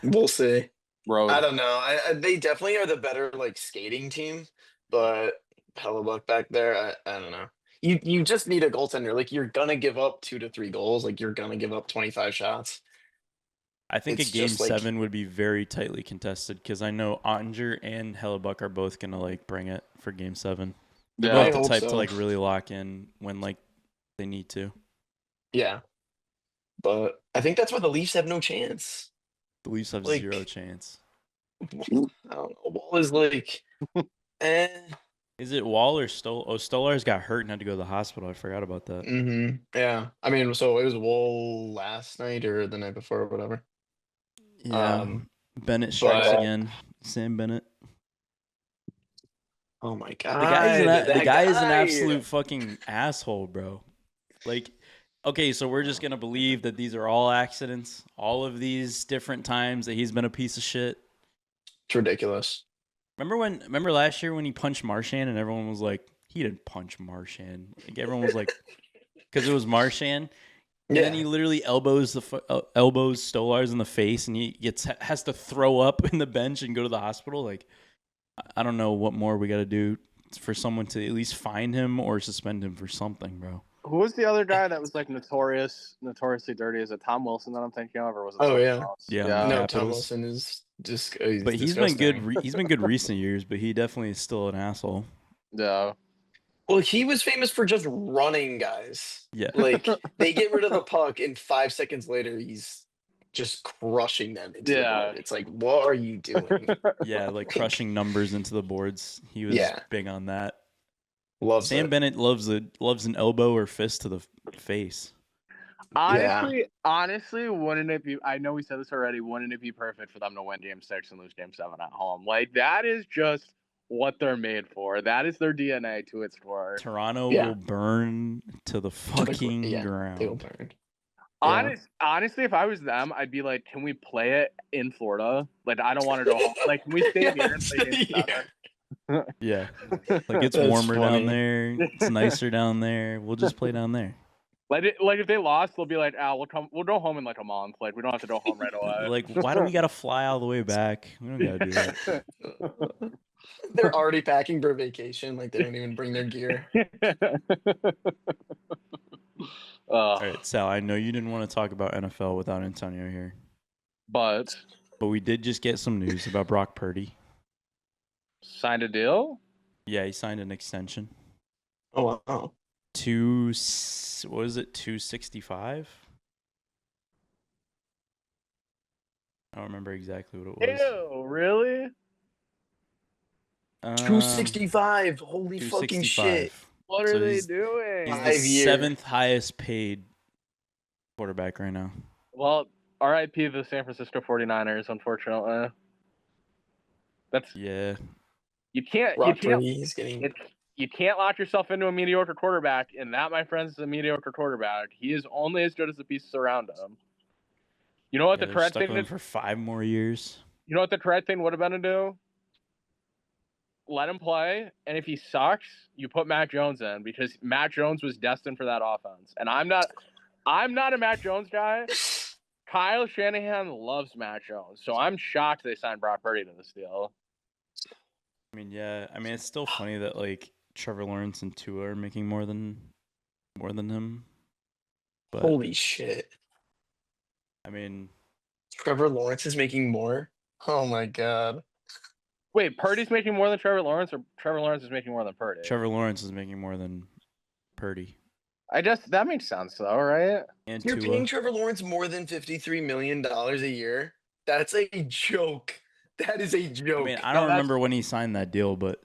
C: we'll see.
B: Road.
C: I don't know. They definitely are the better like skating team, but Hellebuck back there, I don't know. You just need a goaltender. Like you're gonna give up 2 to 3 goals. Like you're gonna give up 25 shots.
A: I think
C: It's
A: a game
C: just like
A: 7 would be very tightly contested because I know Ottinger and Hellebuck are both gonna like bring it for game 7. They're
B: Yeah,
C: I
A: both the
C: hope
A: type
C: so.
A: to like really lock in when like they need to.
C: Yeah, but I think that's why the Leafs have no chance.
A: The Leafs have
C: Like,
A: zero chance.
C: I don't know. Wall is like, eh.
A: Is it Wall or Stoll? Oh, Stolar's got hurt and had to go to the hospital. I forgot about that.
C: Yeah. I mean, so it was Wool last night or the night before or whatever.
A: Yeah. Bennett
C: but-
A: strikes again. Sam Bennett.
C: Oh my
A: The
C: god.
A: guy is an absolute fucking asshole, bro. Like, okay, so we're just gonna believe that these are all accidents, all of these different times that he's been a piece of shit.
C: It's ridiculous.
A: Remember last year when he punched Marchand and everyone was like, he didn't punch Marchand. Like everyone was like, because it was Marchand. And then he literally elbows Stolarz in the face, and he has to throw up in the bench and go to the hospital. Like, I don't know what more we got to do for someone to at least fine him or suspend him for something, bro.
B: Who was the other guy that was like notoriously dirty? Is it Tom Wilson that I'm thinking of, or was it?
C: Oh,
B: someone
C: yeah.
B: else?
A: Yeah,
C: No, Tom
A: Capitals.
C: Wilson is just.
A: But he's been good. He's been good recent years, but he definitely is still an asshole.
B: Yeah.
C: Well, he was famous for just running guys.
A: Yeah.
C: Like they get rid of the puck, and 5 seconds later, he's just crushing them into the board. It's like, what are you doing?
A: Yeah, like crushing numbers into the boards. He was big on that. Sam Bennett loves an elbow or fist to the face.
B: Honestly, wouldn't it be? I know we said this already. Wouldn't it be perfect for them to win Game 6 and lose Game 7 at home? Like that is just what they're made for. That is their DNA to its core.
A: Toronto will burn to the fucking ground.
C: They will burn.
B: Honestly, if I was them, I'd be like, "Can we play it in Florida? Like, I don't want to go home. Like, can we stay here and play Game 7?"
A: Yeah, like it's warmer down there. It's nicer down there. We'll just play down there.
B: Like if they lost, they'll be like, we'll go home in like a month. Like we don't have to go home right away.
A: Like, why do we gotta fly all the way back? We don't gotta do that.
C: They're already packing for vacation. Like they don't even bring their gear.
A: All right, Sal. I know you didn't want to talk about NFL without Antonio here,
B: but
A: we did just get some news about Brock Purdy.
B: Signed a deal?
A: Yeah, he signed an extension.
C: Oh wow.
A: What is it? 265? I don't remember exactly what it was.
B: Ew, really?
C: 265. Holy fucking shit.
B: What are they doing?
A: He's the 7th highest paid quarterback right now.
B: Well, RIP the San Francisco 49ers, unfortunately. You can't lock yourself into a mediocre quarterback, and that, my friends, is a mediocre quarterback. He is only as good as the pieces around him. You know what the correct thing
A: is for 5 more years.
B: You know what the correct thing would have been to do? Let him play, and if he sucks, you put Mac Jones in, because Mac Jones was destined for that offense. And I'm not a Mac Jones guy. Kyle Shanahan loves Mac Jones, so I'm shocked they signed Brock Purdy to this deal.
A: I mean, yeah. I mean, it's still funny that like Trevor Lawrence and Tua are making more than him. But,
C: holy shit.
A: I mean,
C: Trevor Lawrence is making more? Oh my god.
B: Wait, Purdy's making more than Trevor Lawrence, or Trevor Lawrence is making more than Purdy?
A: Trevor Lawrence is making more than Purdy.
B: That makes sense though, right?
A: And
C: you're
A: Tua.
C: paying Trevor Lawrence more than $53 million a year? That's a joke. That is a joke.
A: I mean, I don't remember when he signed that deal, but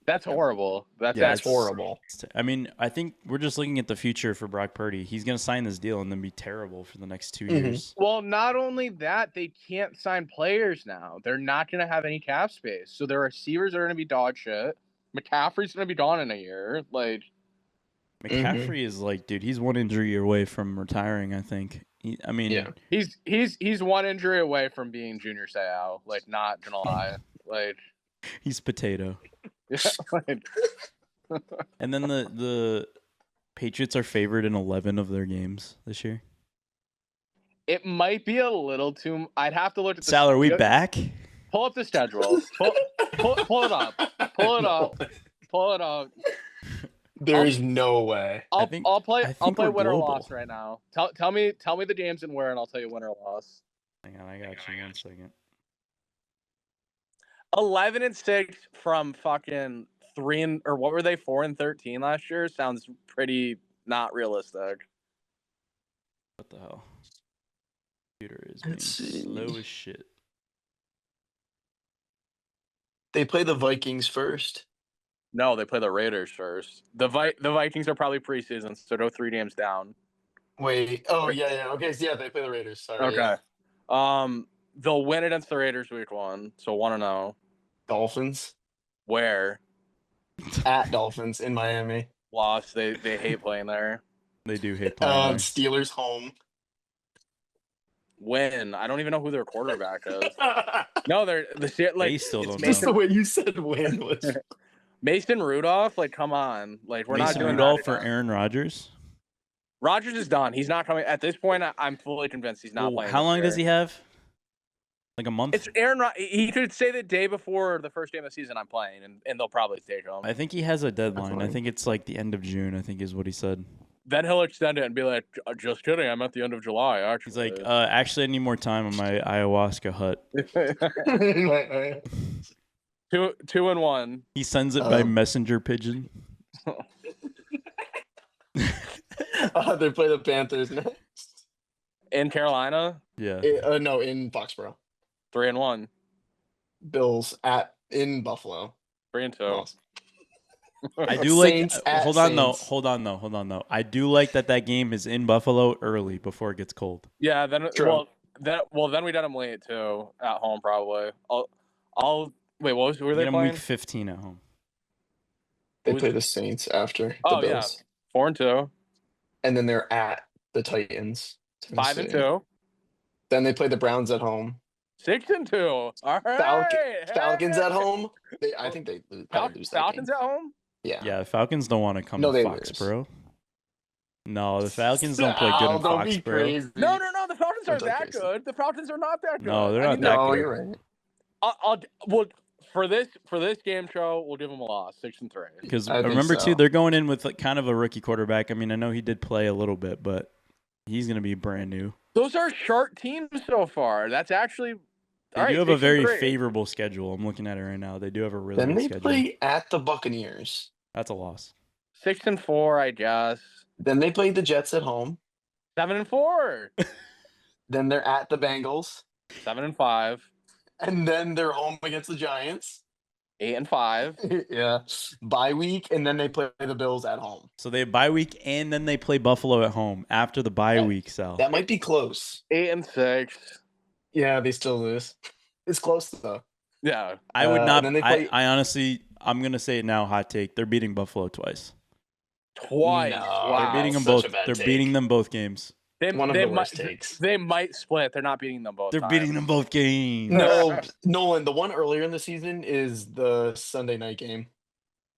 B: that's horrible.
C: That's horrible.
A: I mean, I think we're just looking at the future for Brock Purdy. He's going to sign this deal and then be terrible for the next 2 years.
B: Well, not only that, they can't sign players now. They're not going to have any cap space. So their receivers are going to be dog shit. McCaffrey's going to be gone in a year. Like,
A: McCaffrey is like, dude, he's 1 injury away from retiring, I think.
B: He's 1 injury away from being Junior Seau. Like, not gonna lie. Like,
A: he's potato.
B: Yeah,
A: And then the Patriots are favored in 11 of their games this year.
B: It might be a little too. I'd have to look at the.
A: Sal, are we back?
B: Pull up the schedule. Pull it up. Pull it up. Pull it up.
C: There's no way.
B: I'll play
A: we're
B: win or
A: global.
B: loss right now. Tell me the games and where, and I'll tell you win or loss.
A: Hang on, I got you. 1 second.
B: 11-6 from fucking what were they, 4-13 last year? Sounds pretty not realistic.
A: What the hell? Computer is being slow as shit.
C: They play the Vikings first.
B: No, they play the Raiders first. The Vikings are probably preseason, so go 3 games down.
C: Wait. Oh yeah. Okay. So yeah, they play the Raiders. Sorry.
B: Okay.
C: Yeah.
B: They'll win against the Raiders week 1, so 1-0.
C: Dolphins
B: Where?
C: at Dolphins in Miami.
B: Loss. They hate playing there.
A: They do hate playing there.
C: Steelers home.
B: Win. I don't even know who their quarterback is. No, they're the shit. Like
A: They still don't
C: Just
A: know.
C: the way you said win was.
B: Mason Rudolph. Like, come on. Like, we're
A: Mason
B: not doing
A: Rudolph
B: that
A: for
B: again.
A: Aaron Rodgers.
B: Rodgers is done. He's not coming at this point. I'm fully convinced he's not playing.
A: How
B: this
A: long
B: year.
A: does he have? Like a month?
B: It's Aaron. He could say the day before the first game of the season I'm playing, and they'll probably take him.
A: I think he has a deadline. I think it's like the end of June, I think is what he said.
B: Then he'll extend it and be like, "Just kidding. I'm at the end of July." Actually,
A: He's like, actually, I need more time on my ayahuasca hut.
B: 2-1.
A: He sends it by messenger pigeon.
C: They play the Panthers next.
B: In Carolina.
A: Yeah.
C: No, in Foxborough.
B: 3-1.
C: Bills in Buffalo.
B: 3-2.
A: I do like.
C: Saints at
A: Hold on
C: Saints.
A: though. I do like that game is in Buffalo early before it gets cold.
B: Yeah. Then
C: True.
B: then we done them late too at home probably. I'll wait. Who were they
A: Get them
B: playing?
A: week 15 at home.
C: They play the Saints after
B: Oh,
C: the
B: yeah.
C: Bills.
B: 4-2.
C: And then they're at the Titans.
B: 5-2.
C: Then they play the Browns at home.
B: 6-2. All right.
C: Falcons at home. I think they probably lose that
B: Falcons
C: game.
B: at home.
C: Yeah.
A: Yeah, the Falcons don't want to come
C: No,
A: to
C: they
A: Foxborough. No, the Falcons don't play good in
C: Don't be
A: Foxborough.
C: crazy.
B: No. The Falcons aren't
C: Don't
B: that
C: crazy.
B: good. The Falcons are not that good.
A: No, they're not that
C: No,
A: good.
C: you're right.
B: Well, for this game show, we'll give them a loss, 6-3.
A: Because
C: I think
A: remember
C: so.
A: too, they're going in with like kind of a rookie quarterback. I mean, I know he did play a little bit, but he's going to be brand new.
B: Those are sharp teams so far. That's actually.
A: They do have a very favorable schedule. I'm looking at it right now. They do have a really
C: Then
A: good
C: they
A: schedule.
C: play at the Buccaneers.
A: That's a loss.
B: 6-4, I guess.
C: Then they play the Jets at home.
B: 7-4.
C: Then they're at the Bengals.
B: 7-5.
C: And then they're home against the Giants.
B: 8-5.
C: Yeah. Bye week, and then they play the Bills at home.
A: So they have bye week, and then they play Buffalo at home after the bye week, Sal.
C: That might be close.
B: 8-6.
C: Yeah, they still lose. It's close, though.
B: Yeah.
A: I would not.
C: then they play-
A: I honestly, I'm going to say it now, hot take. They're beating Buffalo twice.
B: Twice.
C: No,
B: Wow.
A: They're beating them
C: such
A: both.
C: a bad
A: They're
C: take.
A: beating them both games.
C: One of the worst takes.
B: They might split. They're not beating them both.
A: They're
B: times.
A: beating them both games.
C: No, Nolan, the one earlier in the season is the Sunday night game.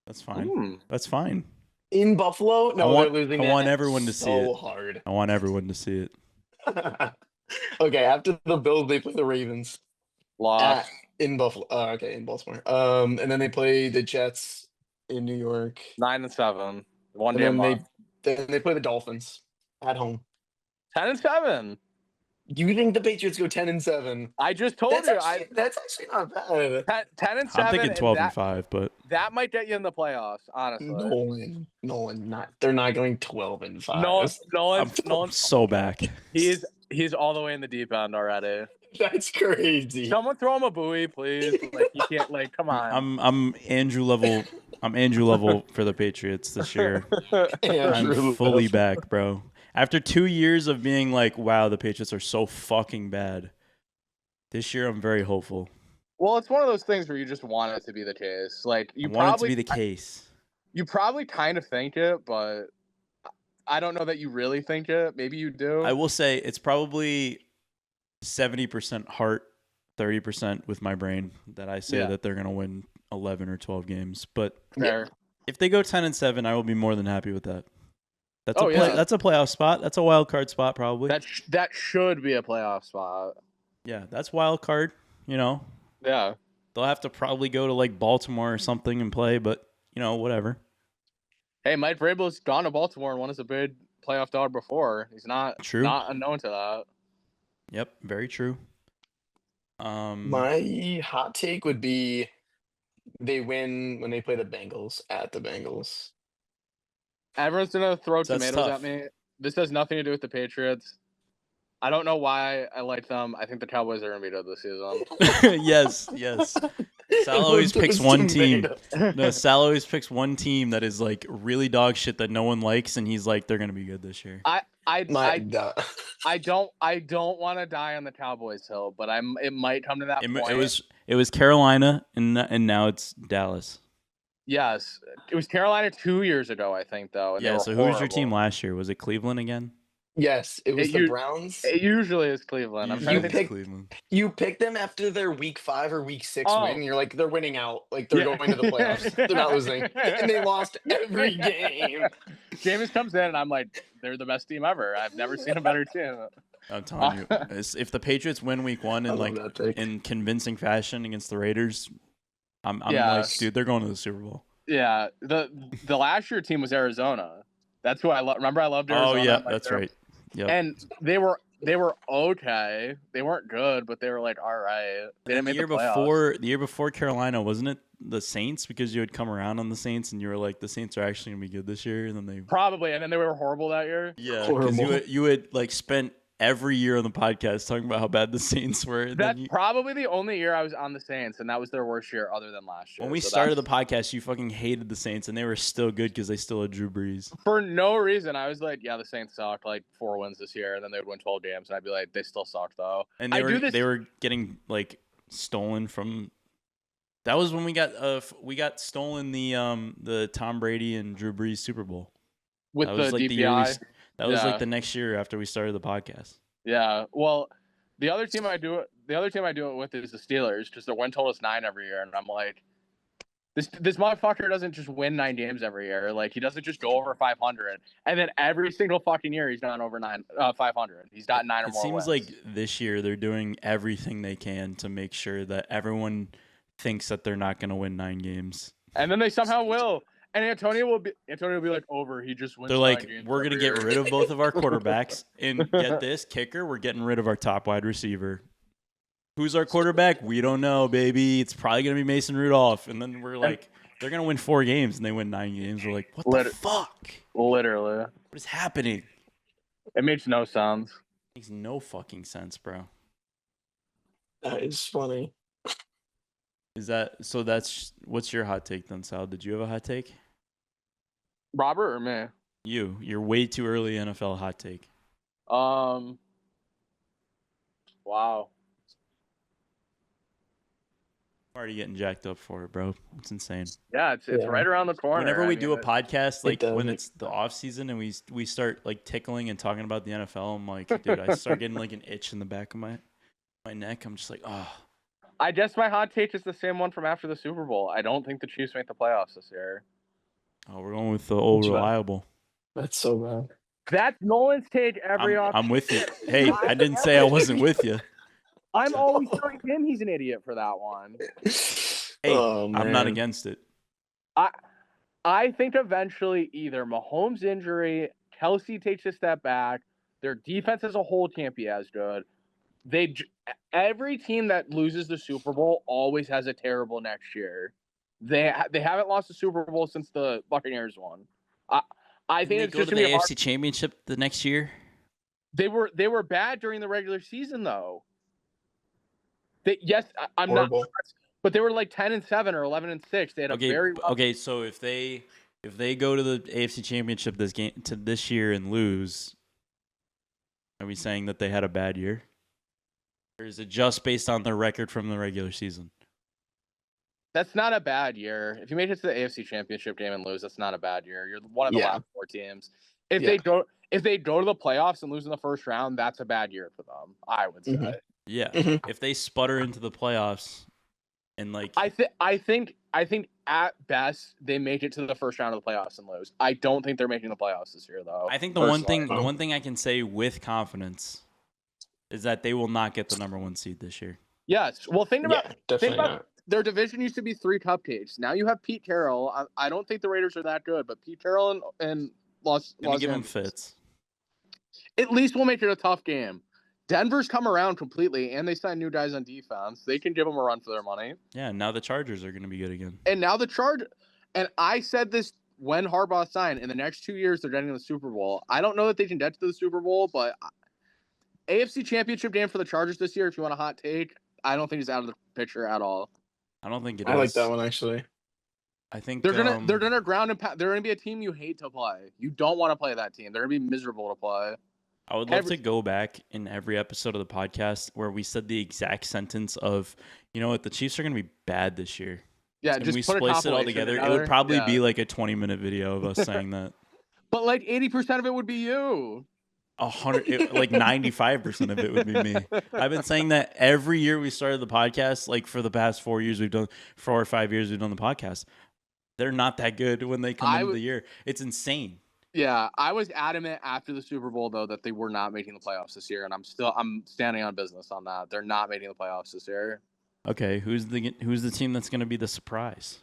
A: That's fine.
B: Mm.
A: That's fine.
C: In Buffalo? No,
A: want-
C: they're losing
A: I want
C: that
A: everyone to see
C: so
A: it.
C: hard.
A: I want everyone to see it.
C: Okay, after the Bills, they play the Ravens.
B: Lost.
C: In Buffalo. Okay, in Baltimore. And then they play the Jets in New York.
B: 9-7. One
C: And
B: game
C: then
B: off.
C: then they play the Dolphins at home.
B: 10-7.
C: You think the Patriots go 10-7?
B: I just told
C: That's
B: you.
C: that's actually not bad.
B: 10-7.
A: I'm thinking
B: and
A: 12-5, but
B: that might get you in the playoffs. Honestly.
C: Nolan, they're not going 12-5.
A: I'm so back.
B: He's all the way in the deep end already.
C: That's crazy.
B: Someone throw him a buoy, please. Like, you can't. Like, come on.
A: I'm Andrew level. I'm Andrew level for the Patriots this year. I'm fully back, bro. After 2 years of being like, wow, the Patriots are so fucking bad. This year, I'm very hopeful.
B: Well, it's one of those things where you just want it to be the case. Like,
A: I want it to be the case.
B: You probably kind of think it, but I don't know that you really think it. Maybe you do.
A: I will say it's probably 70% heart, 30% with my brain that I say that they're going to win 11 or 12 games. But
B: Fair.
A: If they go 10-7, I will be more than happy with that. That's
B: yeah.
A: That's a playoff spot. That's a wild card spot, probably.
B: That should be a playoff spot.
A: Yeah, that's wild card. You know,
B: Yeah.
A: they'll have to probably go to like Baltimore or something and play, but whatever.
B: Hey, Mike Vrabel's gone to Baltimore and won as a big playoff dog before. He's not unknown to that.
A: Yep, very true.
C: My hot take would be they win when they play the Bengals at the Bengals.
B: Everyone's gonna throw tomatoes
A: tough.
B: at me. This has nothing to do with the Patriots. I don't know why I like them. I think the Cowboys are gonna be good this season.
A: Yes. Sal always picks one team. No, Sal always picks one team that is like really dog shit that no one likes, and he's like, they're gonna be good this year.
B: I don't want to die on the Cowboys hill, but it might come to that point.
A: It was Carolina, and now it's Dallas.
B: Yes, it was Carolina 2 years ago, I think, though.
A: Yeah. So who was your team last year? Was it Cleveland again?
C: Yes, it was the Browns.
B: It usually is Cleveland.
A: Cleveland.
C: You pick them after their week 5 or week 6 win. You're like, they're winning out. Like, they're going to the playoffs. They're not losing. And they lost every game.
B: Jameis comes in, and I'm like, they're the best team ever. I've never seen a better team.
A: I'm telling you, if the Patriots win week 1 in convincing fashion against the Raiders, I'm like, dude, they're going to the Super Bowl.
B: Yeah. The last year team was Arizona. That's who I love. Remember, I loved Arizona.
A: Oh, yeah, that's right. Yep.
B: And they were okay. They weren't good, but they were like all right. They didn't make the playoffs.
A: The year before Carolina, wasn't it the Saints? Because you had come around on the Saints and you were like, the Saints are actually gonna be good this year, and then they
B: and then they were horrible that year.
A: Yeah, because you had like spent every year on the podcast talking about how bad the Saints were.
B: That's probably the only year I was on the Saints, and that was their worst year other than last year.
A: When we started the podcast, you fucking hated the Saints, and they were still good because they still had Drew Brees.
B: For no reason. I was like, yeah, the Saints sucked, like 4 wins this year, and then they would win 12 games, and I'd be like, they still suck, though.
A: And they were getting, like, stolen from... That was when we got stolen the Tom Brady and Drew Brees Super Bowl.
B: With the DPI?
A: That was like the next year after we started the podcast.
B: Yeah. Well, the other team I do it with is the Steelers, because their win total is 9 every year, and I'm like, this motherfucker doesn't just win 9 games every year. Like, he doesn't just go over 500, and then every single fucking year he's gone over 500. He's got 9 or more. It
A: seems like this year they're doing everything they can to make sure that everyone thinks that they're not going to win 9 games,
B: and then they somehow will. And Antonio will be like, over. He just wins.
A: They're like, we're going to get rid of both of our quarterbacks. And get this, kicker, we're getting rid of our top wide receiver. Who's our quarterback? We don't know, baby. It's probably going to be Mason Rudolph. And then we're like, they're going to win 4 games, and they win 9 games. We're like, what the fuck?
B: Literally.
A: What is happening?
B: It makes no sense.
A: It makes no fucking sense, bro.
C: That is funny.
A: What's your hot take then, Sal? Did you have a hot take?
B: Robert or me?
A: You're way too early NFL hot take.
B: Wow.
A: I'm already getting jacked up for it, bro. It's insane.
B: Yeah, it's right around the corner.
A: Whenever we do a podcast, like when it's the off season and we start like tickling and talking about the NFL, I'm like, dude, I start getting like an itch in the back of my neck. I'm just like, oh.
B: I guess my hot take is the same one from after the Super Bowl. I don't think the Chiefs make the playoffs this year.
A: Oh, we're going with the old reliable.
C: That's so bad.
B: That's Nolan's take every off.
A: I'm with you. Hey, I didn't say I wasn't with you.
B: I'm always telling him he's an idiot for that one.
A: Hey, I'm not against it.
B: I think eventually either Mahomes' injury, Kelsey takes a step back, their defense as a whole can't be as good. Every team that loses the Super Bowl always has a terrible next year. They haven't lost the Super Bowl since the Buccaneers won. I think it's just
A: going to be the AFC Championship the next year.
B: They were bad during the regular season though. I'm
C: horrible.
B: Not, but they were like 10-7 or 11-6. They had a very
A: okay. So if they go to the AFC Championship this year and lose, are we saying that they had a bad year, or is it just based on their record from the regular season?
B: That's not a bad year. If you make it to the AFC Championship game and lose, that's not a bad year. You're one of the last 4 teams. If they go to the playoffs and lose in the first round, that's a bad year for them, I would say.
A: Yeah. If they sputter into the playoffs And like,
B: I think at best they make it to the first round of the playoffs and lose. I don't think they're making the playoffs this year, though.
A: I think the one thing I can say with confidence is that they will not get the number 1 seed this year.
B: Yes. Well, think about
C: not.
B: their division used to be 3 cupcakes. Now you have Pete Carroll. I don't think the Raiders are that good, but Pete Carroll and Los
A: Give him
B: Angeles
A: fits.
B: at least we'll make it a tough game. Denver's come around completely, and they signed new guys on defense. They can give them a run for their money.
A: Yeah, now the Chargers are going to be good again.
B: And now and I said this when Harbaugh signed, in the next 2 years they're getting to the Super Bowl. I don't know that they can get to the Super Bowl, but AFC Championship game for the Chargers this year, if you want a hot take, I don't think it's out of the picture at all.
A: I don't think it is.
C: I like that one, actually.
A: I think
B: they're gonna ground and pound. They're gonna be a team you hate to play. You don't want to play that team. They're gonna be miserable to play.
A: I would love to go back in every episode of the podcast where we said the exact sentence of, you know what, the Chiefs are going to be bad this year.
B: Yeah,
A: and
B: just
A: we
B: put
A: splice it all together. It would probably be like a 20-minute video of us saying that.
B: But like 80% of it would be you.
A: 95% of it would be me. I've been saying that every year we started the podcast. Like for the past 4 years, 4 or 5 years we've done the podcast. They're not that good when they come into the year. It's insane.
B: Yeah, I was adamant after the Super Bowl though that they were not making the playoffs this year, and I'm standing on business on that. They're not making the playoffs this year.
A: Okay, who's the team that's going to be the surprise?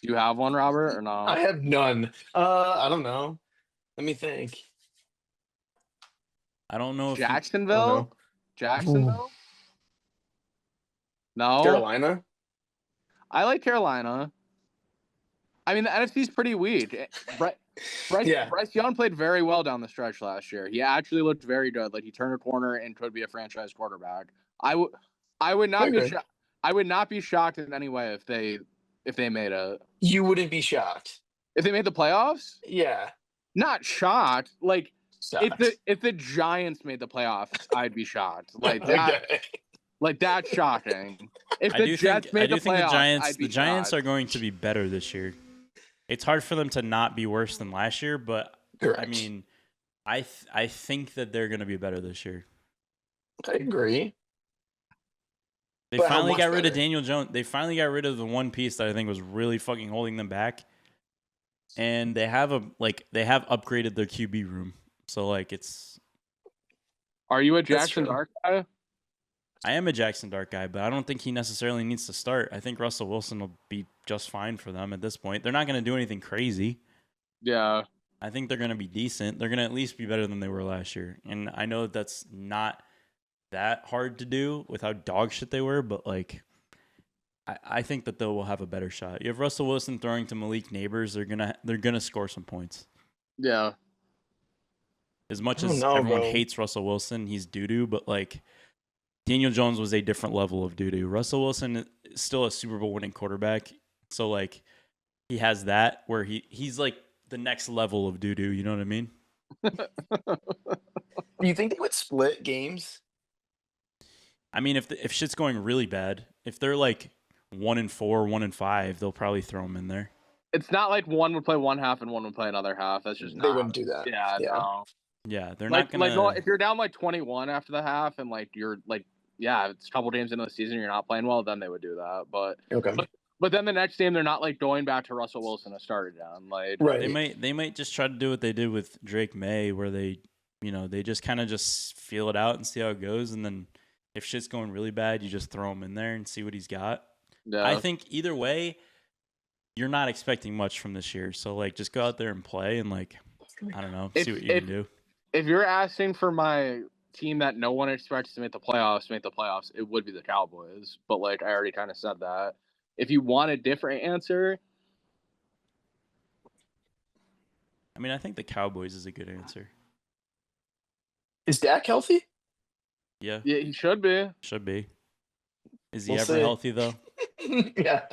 B: Do you have one, Robert, or no?
C: I have none. I don't know. Let me think.
A: I don't know if
B: Jacksonville. Jacksonville. No.
C: Carolina.
B: I like Carolina. I mean, the NFC's pretty weak. Bryce Young played very well down the stretch last year. He actually looked very good. Like he turned a corner and could be a franchise quarterback. I would not be I would not be shocked in any way if they made it.
C: You wouldn't be shocked
B: if they made the playoffs?
C: Yeah.
B: Not shocked. Like if the Giants made the playoffs, I'd be shocked. Like that.
C: Okay.
B: Like that's shocking. If
A: I
B: the Jets made the playoffs,
A: the Giants are going to be better this year. It's hard for them to not be worse than last year, but
C: Correct.
A: I mean, I think that they're going to be better this year.
C: I agree.
A: They finally got rid of Daniel Jones. They finally got rid of the one piece that I think was really fucking holding them back. And they have upgraded their QB room. So like it's.
B: Are you a Jackson Dart guy?
A: I am a Jackson Dart guy, but I don't think he necessarily needs to start. I think Russell Wilson will be just fine for them at this point. They're not going to do anything crazy.
B: Yeah.
A: I think they're going to be decent. They're going to at least be better than they were last year. And I know that's not that hard to do with how dog shit they were, but like I think that they will have a better shot. You have Russell Wilson throwing to Malik Neighbors, they're gonna score some points.
B: Yeah.
A: As much as everyone hates Russell Wilson, he's doo-doo, but like Daniel Jones was a different level of doo-doo. Russell Wilson is still a Super Bowl winning quarterback. So like he has that where he's like the next level of doo-doo, you know what I mean?
C: Do you think they would split games?
A: I mean, if shit's going really bad, if they're like 1-4, 1-5, they'll probably throw them in there.
B: It's not like one would play one half and one would play another half. That's just
C: they wouldn't do that.
B: Yeah, no.
A: Yeah, they're
B: like,
A: not gonna.
B: Like, if you're down like 21 after the half and like you're like, yeah, it's a couple games into the season, you're not playing well, then they would do that. But But then the next game, they're not like going back to Russell Wilson to start again. Like
A: they might just try to do what they did with Drake May, where they just kind of just feel it out and see how it goes, and then if shit's going really bad, you just throw him in there and see what he's got. Yeah. I think either way, you're not expecting much from this year, so like just go out there and play and like I don't know, see what you can do.
B: If you're asking for my team that no one expects to make the playoffs, it would be the Cowboys. But like I already kind of said that. If you want a different answer,
A: I mean, I think the Cowboys is a good answer.
C: Is Dak healthy?
B: Yeah, he should be.
A: Should be. Is he ever healthy though?
C: Yeah.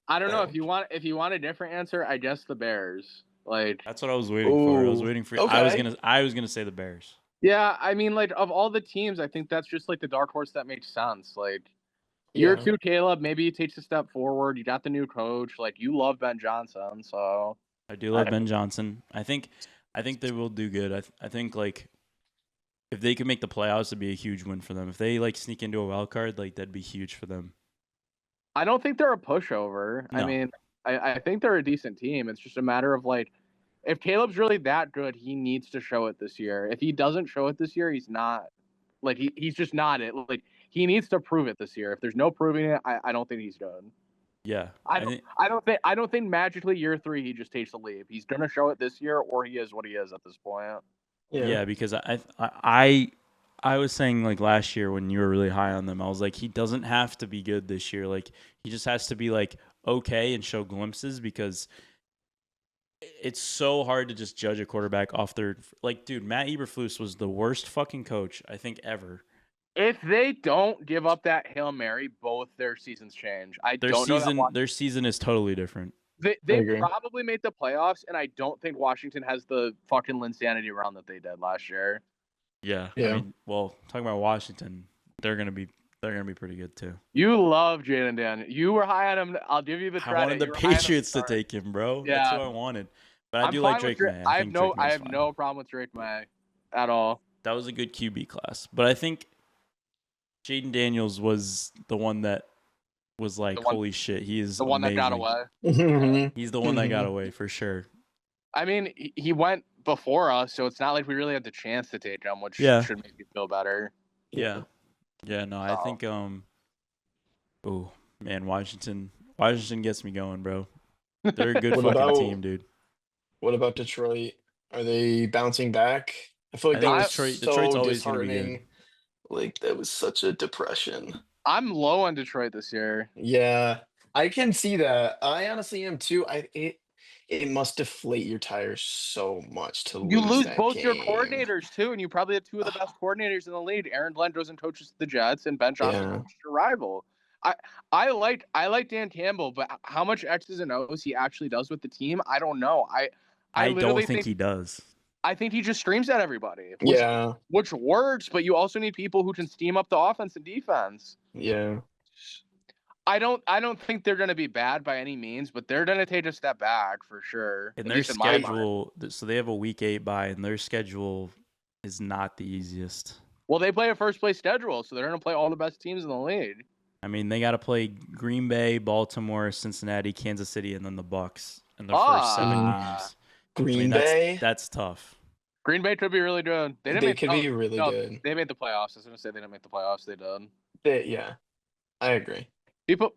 B: I don't know if you want a different answer. I guess the Bears. Like
A: that's what I was waiting for. I was waiting for. Okay. I was gonna say the Bears.
B: Yeah, I mean, like of all the teams, I think that's just like the dark horse that makes sense. Like year 2, Caleb, maybe he takes a step forward. You got the new coach. Like you love Ben Johnson, so
A: I do love Ben Johnson. I think I think they will do good. I think like if they can make the playoffs, it'd be a huge win for them. If they like sneak into a wild card, like that'd be huge for them.
B: I don't think they're a pushover. I
A: No.
B: mean, I think they're a decent team. It's just a matter of like, if Caleb's really that good, he needs to show it this year. If he doesn't show it this year, he's not like he's just not it. Like he needs to prove it this year. If there's no proving it, I don't think he's done.
A: Yeah.
B: I don't think magically year 3 he just takes the leap. He's gonna show it this year, or he is what he is at this point.
A: Yeah, because I was saying like last year when you were really high on them, I was like he doesn't have to be good this year. Like he just has to be like okay and show glimpses because it's so hard to just judge a quarterback off their like dude, Matt Eberflus was the worst fucking coach I think ever.
B: If they don't give up that Hail Mary, both their seasons change.
A: Their season is totally different.
B: They probably made the playoffs, and I don't think Washington has the fucking Linsanity run that they did last year.
A: Yeah. I mean, well, talking about Washington, they're gonna be pretty good too.
B: You love Jaden Dan. You were high on him. I'll give you the credit.
A: I wanted the Patriots to take him, bro.
B: Yeah.
A: That's what I wanted. But I do like Drake May.
B: I have no problem with Drake May at all.
A: That was a good QB class. But I think Jaden Daniels was the one that was like, holy shit, he is
B: the one
A: amazing.
B: that got away.
A: He's the one that got away for sure.
B: I mean, he went before us, so it's not like we really had the chance to take him, which should make you feel better.
A: Yeah. Yeah, no, I think oh man, Washington gets me going, bro. They're a good fucking team, dude.
C: What about Detroit? Are they bouncing back? I feel like that was
A: Detroit's always gonna be good.
C: Like that was such a depression.
B: I'm low on Detroit this year.
C: Yeah, I can see that. I honestly am too. It must deflate your tires so much to
B: lose
C: that
B: both
C: game.
B: your coordinators too, and you probably have two of the best coordinators in the league. Aaron Glenn goes and coaches the Jets, and Ben Johnson coaches your rival. I like Dan Campbell, but how much X's and O's he actually does with the team, I don't know.
A: I don't think he does.
B: I think he just streams at everybody. Which works, but you also need people who can steam up the offense and defense.
C: Yeah.
B: I don't think they're going to be bad by any means, but they're going to take a step back for sure.
A: And their schedule, so they have a week 8 bye, and their schedule is not the easiest.
B: Well, they play a first place schedule, so they're going to play all the best teams in the league.
A: I mean, they got to play Green Bay, Baltimore, Cincinnati, Kansas City, and then the Bucks in their first 7 games.
C: Green Bay?
A: That's tough.
B: Green Bay could be really good.
C: They could be really good.
B: They made the playoffs. I was going to say they didn't make the playoffs. They did.
C: Yeah, I agree.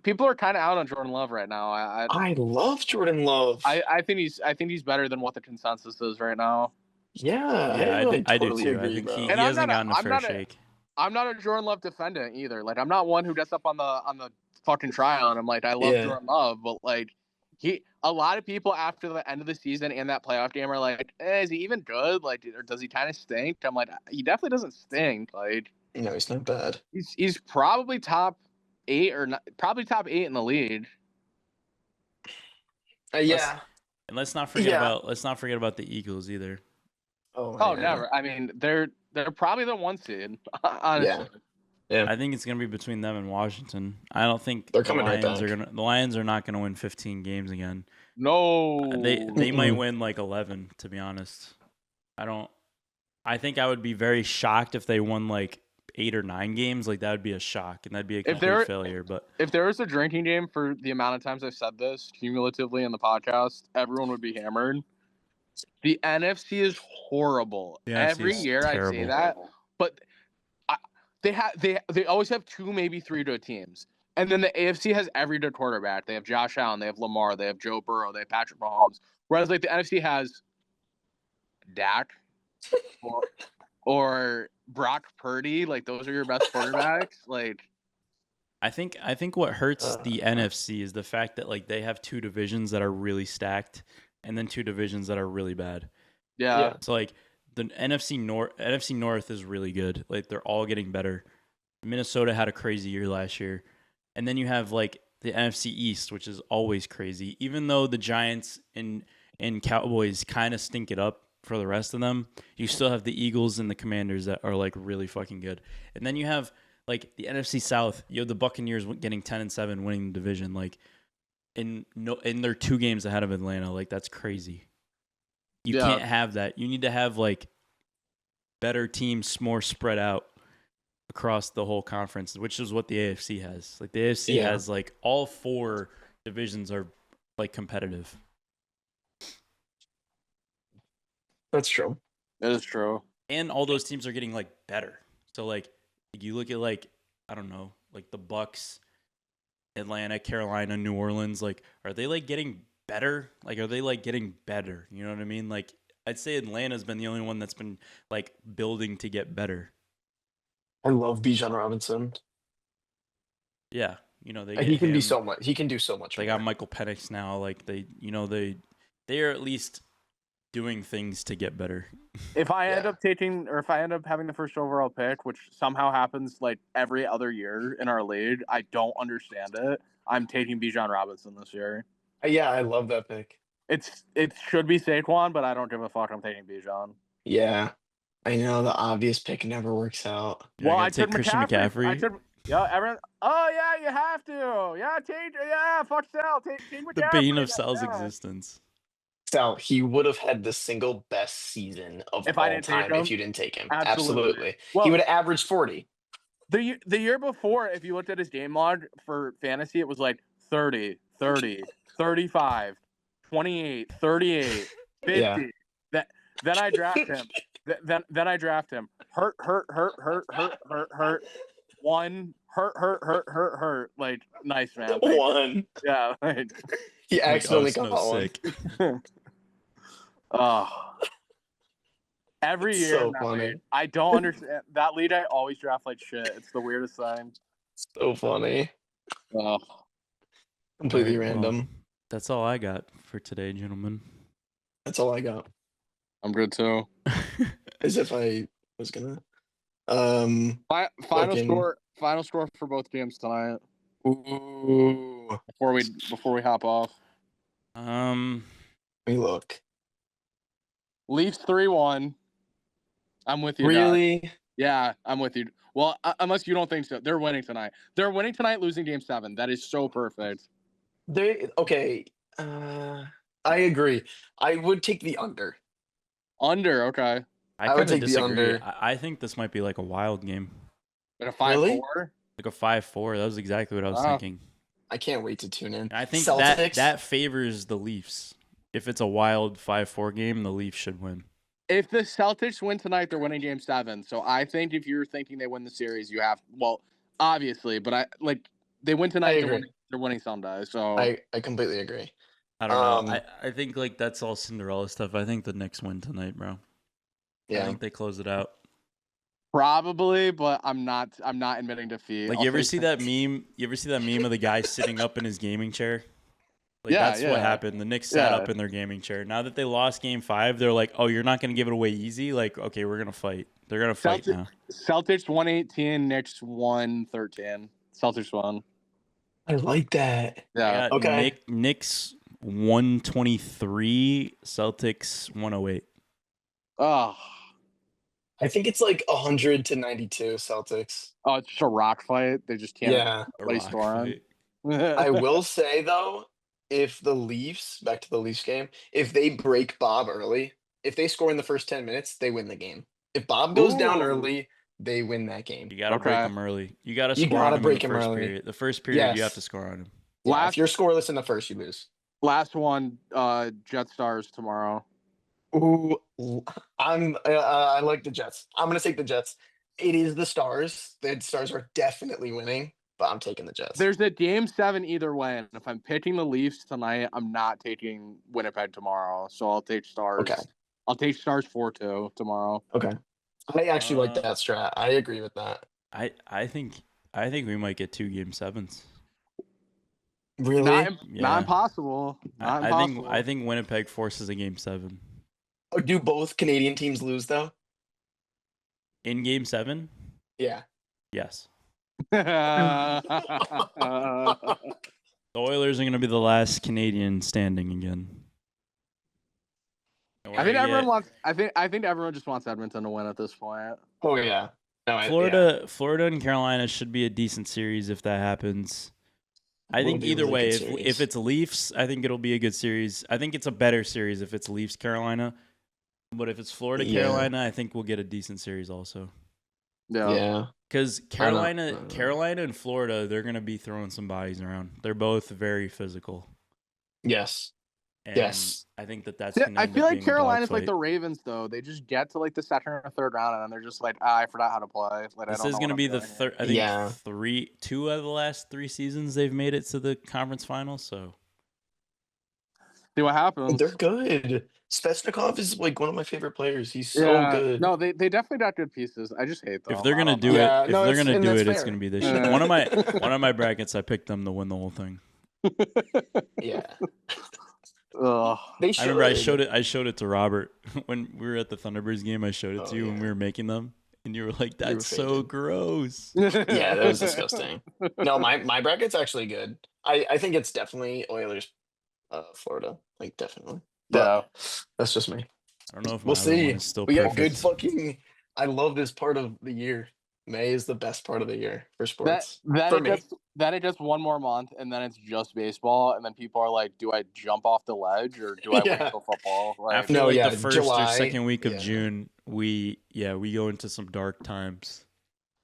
B: People are kind of out on Jordan Love right now.
C: I love Jordan Love.
B: I think he's better than what the consensus is right now.
C: Yeah,
A: I do too. I think he hasn't gotten a fair shake.
B: I'm not a Jordan Love defendant either. Like I'm not one who gets up on the fucking trial and I'm like I love Jordan Love, but like a lot of people after the end of the season and that playoff game are like, is he even good? Like, or does he kind of stink? I'm like, he definitely doesn't stink. Like,
C: no, he's not bad.
B: He's probably top 8 or not, probably top 8 in the league.
C: Yeah.
A: And let's not forget about the Eagles either.
B: Oh, never. I mean, they're probably the 1 seed. Honestly.
C: Yeah.
A: I think it's gonna be between them and Washington. I don't think
C: they're coming right back.
A: The Lions are not gonna win 15 games again.
B: No.
A: They might win like 11. To be honest, I think I would be very shocked if they won like 8 or 9 games. Like that would be a shock, and that'd be a complete failure. But
B: if there was a drinking game for the amount of times I've said this cumulatively in the podcast, everyone would be hammered. The NFC is horrible. Every year I say that, but they always have 2, maybe 3 good teams. And then the AFC has every good quarterback. They have Josh Allen, they have Lamar, they have Joe Burrow, they have Patrick Mahomes. Whereas like the NFC has Dak or Brock Purdy. Like those are your best quarterbacks. Like
A: I think what hurts the NFC is the fact that like they have 2 divisions that are really stacked and then 2 divisions that are really bad.
B: Yeah.
A: So like the NFC North is really good. Like they're all getting better. Minnesota had a crazy year last year. And then you have like the NFC East, which is always crazy. Even though the Giants and Cowboys kind of stink it up for the rest of them, you still have the Eagles and the Commanders that are like really fucking good. And then you have like the NFC South. You have the Buccaneers getting 10-7, winning the division. Like in their 2 games ahead of Atlanta. Like that's crazy. You can't have that. You need to have like better teams more spread out across the whole conference, which is what the AFC has. Like the AFC has like all 4 divisions are like competitive.
C: That's true.
B: That is true.
A: And all those teams are getting like better. So like you look at like, I don't know, like the Bucks, Atlanta, Carolina, New Orleans, like are they like getting better? Like are they like getting better? You know what I mean? Like I'd say Atlanta's been the only one that's been like building to get better.
C: I love Bijan Robinson.
A: Yeah, you know,
C: He can be so much. He can do so much.
A: They got Michael Penix now. Like they are at least doing things to get better.
B: If I end up having the first overall pick, which somehow happens like every other year in our league, I don't understand it. I'm taking Bijan Robinson this year.
C: Yeah, I love that pick.
B: It should be Saquon, but I don't give a fuck. I'm taking Bijan.
C: Yeah, I know the obvious pick never works out.
A: Well, I took Christian McCaffrey.
B: Everyone. Oh yeah, you have to. Yeah, fuck Sal. Take McCaffrey.
A: The bane of Sal's existence.
C: Sal, he would have had the single best season of all time if you didn't take him. Absolutely. Well, he would have averaged 40.
B: The year before, if you looked at his game log for fantasy, it was like 30, 30, 35, 28, 38, 50.
C: Yeah.
B: Then I draft him. Then I draft him. Hurt. One. Hurt. Like, nice, man. Like,
C: one.
B: Yeah. Like,
C: he accidentally got sick.
B: Oh. Every year.
C: So funny.
B: League, I don't understand. That league, I always draft like shit. It's the weirdest thing.
C: So funny.
B: Oh.
C: Completely random.
A: Well, that's all I got for today, gentlemen.
C: That's all I got.
B: I'm good too.
C: As if I was gonna.
B: Final score for both games tonight.
C: Ooh.
B: Before we hop off.
C: Let me look.
B: Leafs 3-1. I'm with you.
C: Really?
B: Doc. Yeah, I'm with you. Well, unless you don't think so. They're winning tonight. They're winning tonight, losing game 7. That is so perfect.
C: Okay. I agree. I would take the under.
B: Under, okay.
A: I would take disagree. The under. I think this might be like a wild game.
B: Like a 5-4? Really?
A: Like a 5-4. That was exactly what I was thinking.
C: I can't wait to tune in.
A: And I think that favors the Leafs. If it's a wild 5-4 game, the Leafs should win.
B: If the Celtics win tonight, they're winning game 7. So I think if you're thinking they win the series, you have obviously, but they win tonight, they're winning someday. So
C: I completely agree.
A: I don't know. I think like that's all Cinderella stuff. I think the Knicks win tonight, bro. Yeah. I think they close it out.
B: Probably, but I'm not admitting defeat.
A: Like, you ever see that meme? You ever see that meme of the guy sitting up in his gaming chair? Like, that's what happened. The Knicks sat up in their gaming chair. Now that they lost game 5, they're like, oh, you're not going to give it away easy? Like, okay, we're going to fight. They're going to fight now.
B: Celtics 118, Knicks 113. Celtics won.
C: I like that.
B: Yeah.
C: Okay.
A: Knicks 123, Celtics 108.
B: Oh.
C: I think it's like 100-92 Celtics.
B: Oh, it's just a rock fight. They just can't score on.
C: I will say, though, if the Leafs, back to the Leafs game, if they break Bob early, if they score in the first 10 minutes, they win the game. If Bob goes down early, they win that game.
A: You got to break him early. You got to score on him in the first period. The first period, you have to score on him.
C: Yeah, if you're scoreless in the first, you lose.
B: Last one, Jet Stars tomorrow.
C: Ooh, I like the Jets. I'm going to take the Jets. It is the Stars. The Stars are definitely winning, but I'm taking the Jets.
B: There's a game 7 either way, and if I'm picking the Leafs tonight, I'm not taking Winnipeg tomorrow. So I'll take Stars.
C: Okay.
B: I'll take Stars 4-2 tomorrow.
C: Okay. I actually like that strat. I agree with that.
A: I think we might get 2 game 7s.
C: Really?
B: Not impossible. Not impossible.
A: I think Winnipeg forces a game 7.
C: Oh, do both Canadian teams lose though?
A: In game 7?
C: Yeah.
A: Yes. The Oilers are going to be the last Canadian standing again.
B: I think everyone wants. I think everyone just wants Edmonton to win at this point.
C: Oh yeah. No,
A: Florida and Carolina should be a decent series if that happens. I think either way, if it's Leafs, I think it'll be a good series. I think it's a better series if it's Leafs Carolina. But if it's Florida,
C: Yeah.
A: Carolina, I think we'll get a decent series also.
C: Yeah.
A: Because
C: I don't
A: Carolina and Florida, they're gonna be throwing some bodies around. They're both very physical.
C: Yes.
A: And
C: Yes.
A: I think that's
B: Yeah,
A: gonna
B: I
A: end
B: feel
A: up
B: like
A: being a
B: Carolina's like
A: dogfight.
B: the Ravens, though. They just get to like the second or third round, and then they're just like, I forgot how to play. Like,
A: This
B: I don't
A: is
B: know
A: going to
B: what
A: be
B: I'm
A: the
B: doing here.
A: third. I think
C: Yeah.
A: two out of the last 3 seasons they've made it to the conference finals. So
B: See what happens.
C: They're good. Svechnikov is like one of my favorite players. He's so good.
B: No, they definitely got good pieces. I just hate them.
A: if they're gonna
B: I don't
A: do
B: know.
A: it,
C: Yeah,
A: if
C: no,
A: they're gonna
C: and
A: do
C: that's
A: it, it's
C: fair.
A: gonna be this
B: Yeah.
A: year. One of my brackets, I picked them to win the whole thing.
C: Yeah.
B: Ugh.
C: They
A: I
C: should.
A: remember I showed it to Robert when we were at the Thunderbirds game. I showed it to you when we were making them, and you were like,
C: You were
A: "That's so
C: faded.
A: gross."
C: Yeah, that was disgusting. No, my bracket's actually good. I think it's definitely Oilers, Florida, like definitely. But that's just me.
A: I don't know if my
C: We'll
A: other one
C: see.
A: is still
C: We got
A: perfect.
C: good fucking. I love this part of the year. May is the best part of the year for sports. For me.
B: Then it gets one more month, and then it's just baseball, and then people are like, "Do I jump off the ledge or do I wait
C: Yeah.
B: till football?" Like,
A: After
C: No,
A: like
C: yeah,
A: the first
C: July,
A: or second week of
C: yeah.
A: June, we go into some dark times.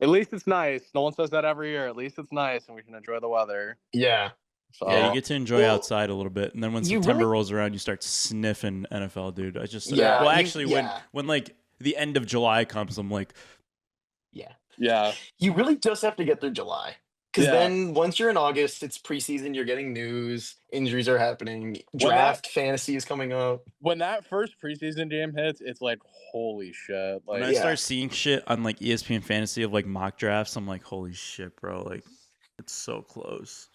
B: at least it's nice. No one says that every year. At least it's nice, and we can enjoy the weather.
C: Yeah.
B: So
A: Yeah, you get to enjoy
C: Well,
A: outside a little bit, and then when
C: you
A: September
C: really-
A: rolls around, you start sniffing NFL, dude. I just
C: Yeah,
A: Well,
C: you-
A: actually,
C: yeah.
A: when like the end of July comes, I'm like,
B: yeah.
C: You really just have to get through July. Because
B: Yeah.
C: then once you're in August, it's preseason, you're getting news, injuries are happening, draft fantasy is coming up.
B: When that first preseason game hits, it's like, holy shit!
A: when
B: Like,
A: I start seeing shit on like ESPN Fantasy of like mock drafts, I'm like, holy shit, bro! Like, it's so close.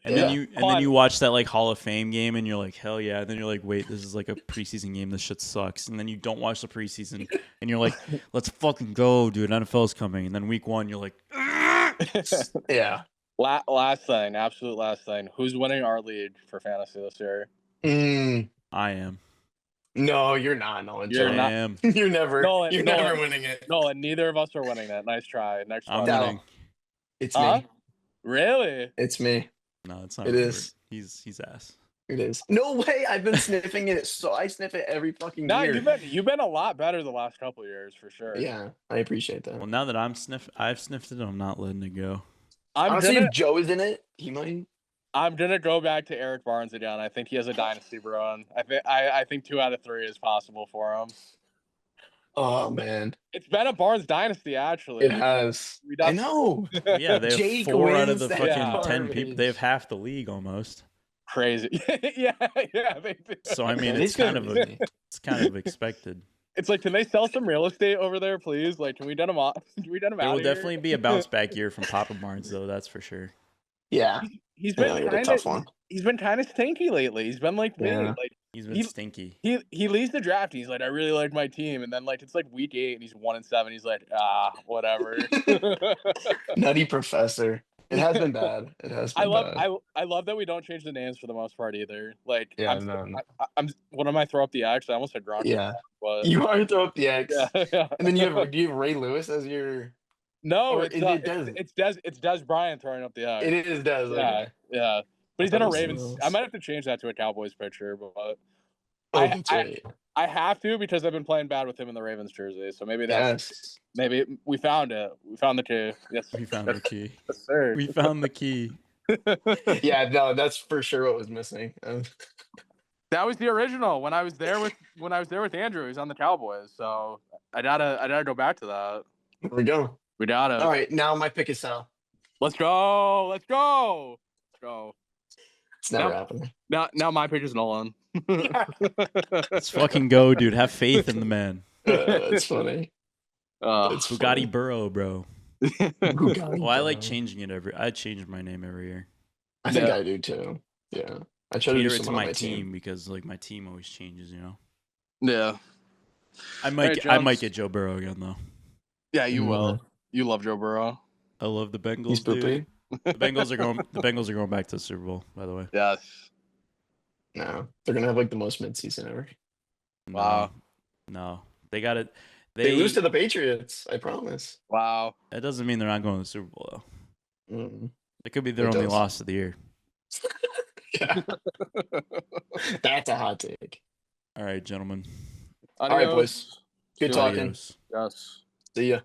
A: And
C: Yeah.
A: then you watch that like Hall of Fame game, and you're like, hell yeah! And then you're like, wait, this is like a preseason game. This shit sucks. And then you don't watch the preseason, and you're like, let's fucking go, dude. NFL's coming. And then week 1, you're like,
C: Yeah.
B: last thing, absolute last thing. Who's winning our league for fantasy this year?
A: I am.
C: No, you're not. No,
B: You're
A: I
B: not.
A: am.
C: You're never. You're never winning it.
B: No, and neither of us are winning it. Nice try. Next
A: I'm
B: one.
A: winning.
C: It's
B: Huh?
C: me.
B: Really?
C: It's me.
A: No, it's not.
C: It
A: Robert.
C: is.
A: He's ass.
C: It is. No way. I've been sniffing it. So I sniff it every fucking
B: No,
C: year.
B: you've been a lot better the last couple of years for sure.
C: Yeah, I appreciate that.
A: Well, now that I've sniffed it. I'm not letting it go.
C: Honestly, if Joe is in it, he might.
B: I'm gonna go back to Eric Barnes again. I think he has a dynasty run. I think 2 out of 3 is possible for him.
C: Oh man,
B: It's been a Barnes dynasty actually.
C: it has. I know.
A: Yeah, they have
C: Jake
A: 4 out of
C: wins
A: the
C: that
A: fucking 10
C: garbage.
A: people. They have half the league almost.
B: Crazy. yeah, they do.
A: So I mean,
C: That
A: it's
C: is
A: kind of
C: crazy.
A: it's kind of expected.
B: It's like, can they sell some real estate over there, please? Like, can we get them off? Can we get them
A: There
B: out?
A: will definitely be a bounce back year from Papa Barnes, though. That's for sure.
C: Yeah,
B: He's
C: I know,
B: been
C: he had a tough one.
B: he's been kind of stinky lately. He's been like me.
C: Yeah.
B: Like
A: He's been stinky.
B: he leads the draft. He's like, I really like my team, and then like it's like week 8, and he's 1-7. He's like, whatever.
C: Nutty Professor. It has been bad. It has been bad.
B: I love that we don't change the names for the most part either. Like,
C: Yeah,
B: I'm what am I throw up the X? I almost said Gronk.
C: Yeah.
B: But
C: You are throw up the X.
B: yeah.
C: And then do you have Ray Lewis as your?
B: No,
C: Or
B: it's
C: is it Des?
B: it's Des Bryant throwing up the X.
C: It is Des.
B: Yeah,
C: Okay.
B: yeah. But he's
C: I
B: in a
C: thought it was
B: Ravens.
C: something
B: I
C: else.
B: might have to change that to a Cowboys picture, but
C: Oh,
B: I-
C: that's right.
B: I have to because I've been playing bad with him in the Ravens jersey. So maybe that's
C: Yes.
B: maybe we found it. We found the key. Yes,
A: We found the key.
B: yes, sir.
A: We found the key.
C: Yeah, no, that's for sure what was missing.
B: That was the original when I was there with Andrew. He's on the Cowboys, so I gotta go back to that.
C: There we go.
B: We gotta.
C: All right, now my pick is Sal.
B: Let's go. Let's go. Let's go.
C: It's never
B: No.
C: happening.
B: Now my pick is Nolan.
A: Let's fucking go, dude. Have faith in the man.
C: That's funny. It's
A: Bugatti Burrow, bro.
C: Bugatti
A: Well, I like
C: Burrow.
A: changing it I change my name every year.
C: I think
B: Yeah.
C: I do too. Yeah, I try to do
A: Cater it to
C: someone on
A: my
C: my
A: team because like my team always changes, you know.
B: Yeah.
A: I might
B: Right,
A: I might
B: Jones.
A: get Joe Burrow again though.
B: Yeah, you will.
C: Mhm.
B: You love Joe Burrow.
A: I love the Bengals,
C: He's
A: dude.
C: poopy.
A: The Bengals are going back to the Super Bowl, by the way.
B: Yes.
C: No, they're gonna have like the most midseason ever.
B: Wow.
A: No. They got it.
C: They lose to the Patriots. I promise.
B: Wow.
A: That doesn't mean they're not going to the Super Bowl though.
C: Mm.
A: It could be their
C: It
A: only
C: does.
A: loss of the year.
C: Yeah, that's a hot take.
A: All right, gentlemen.
C: right, boys. Good
B: See you later.
C: talking.
A: Adios.
B: Yes.
C: See ya.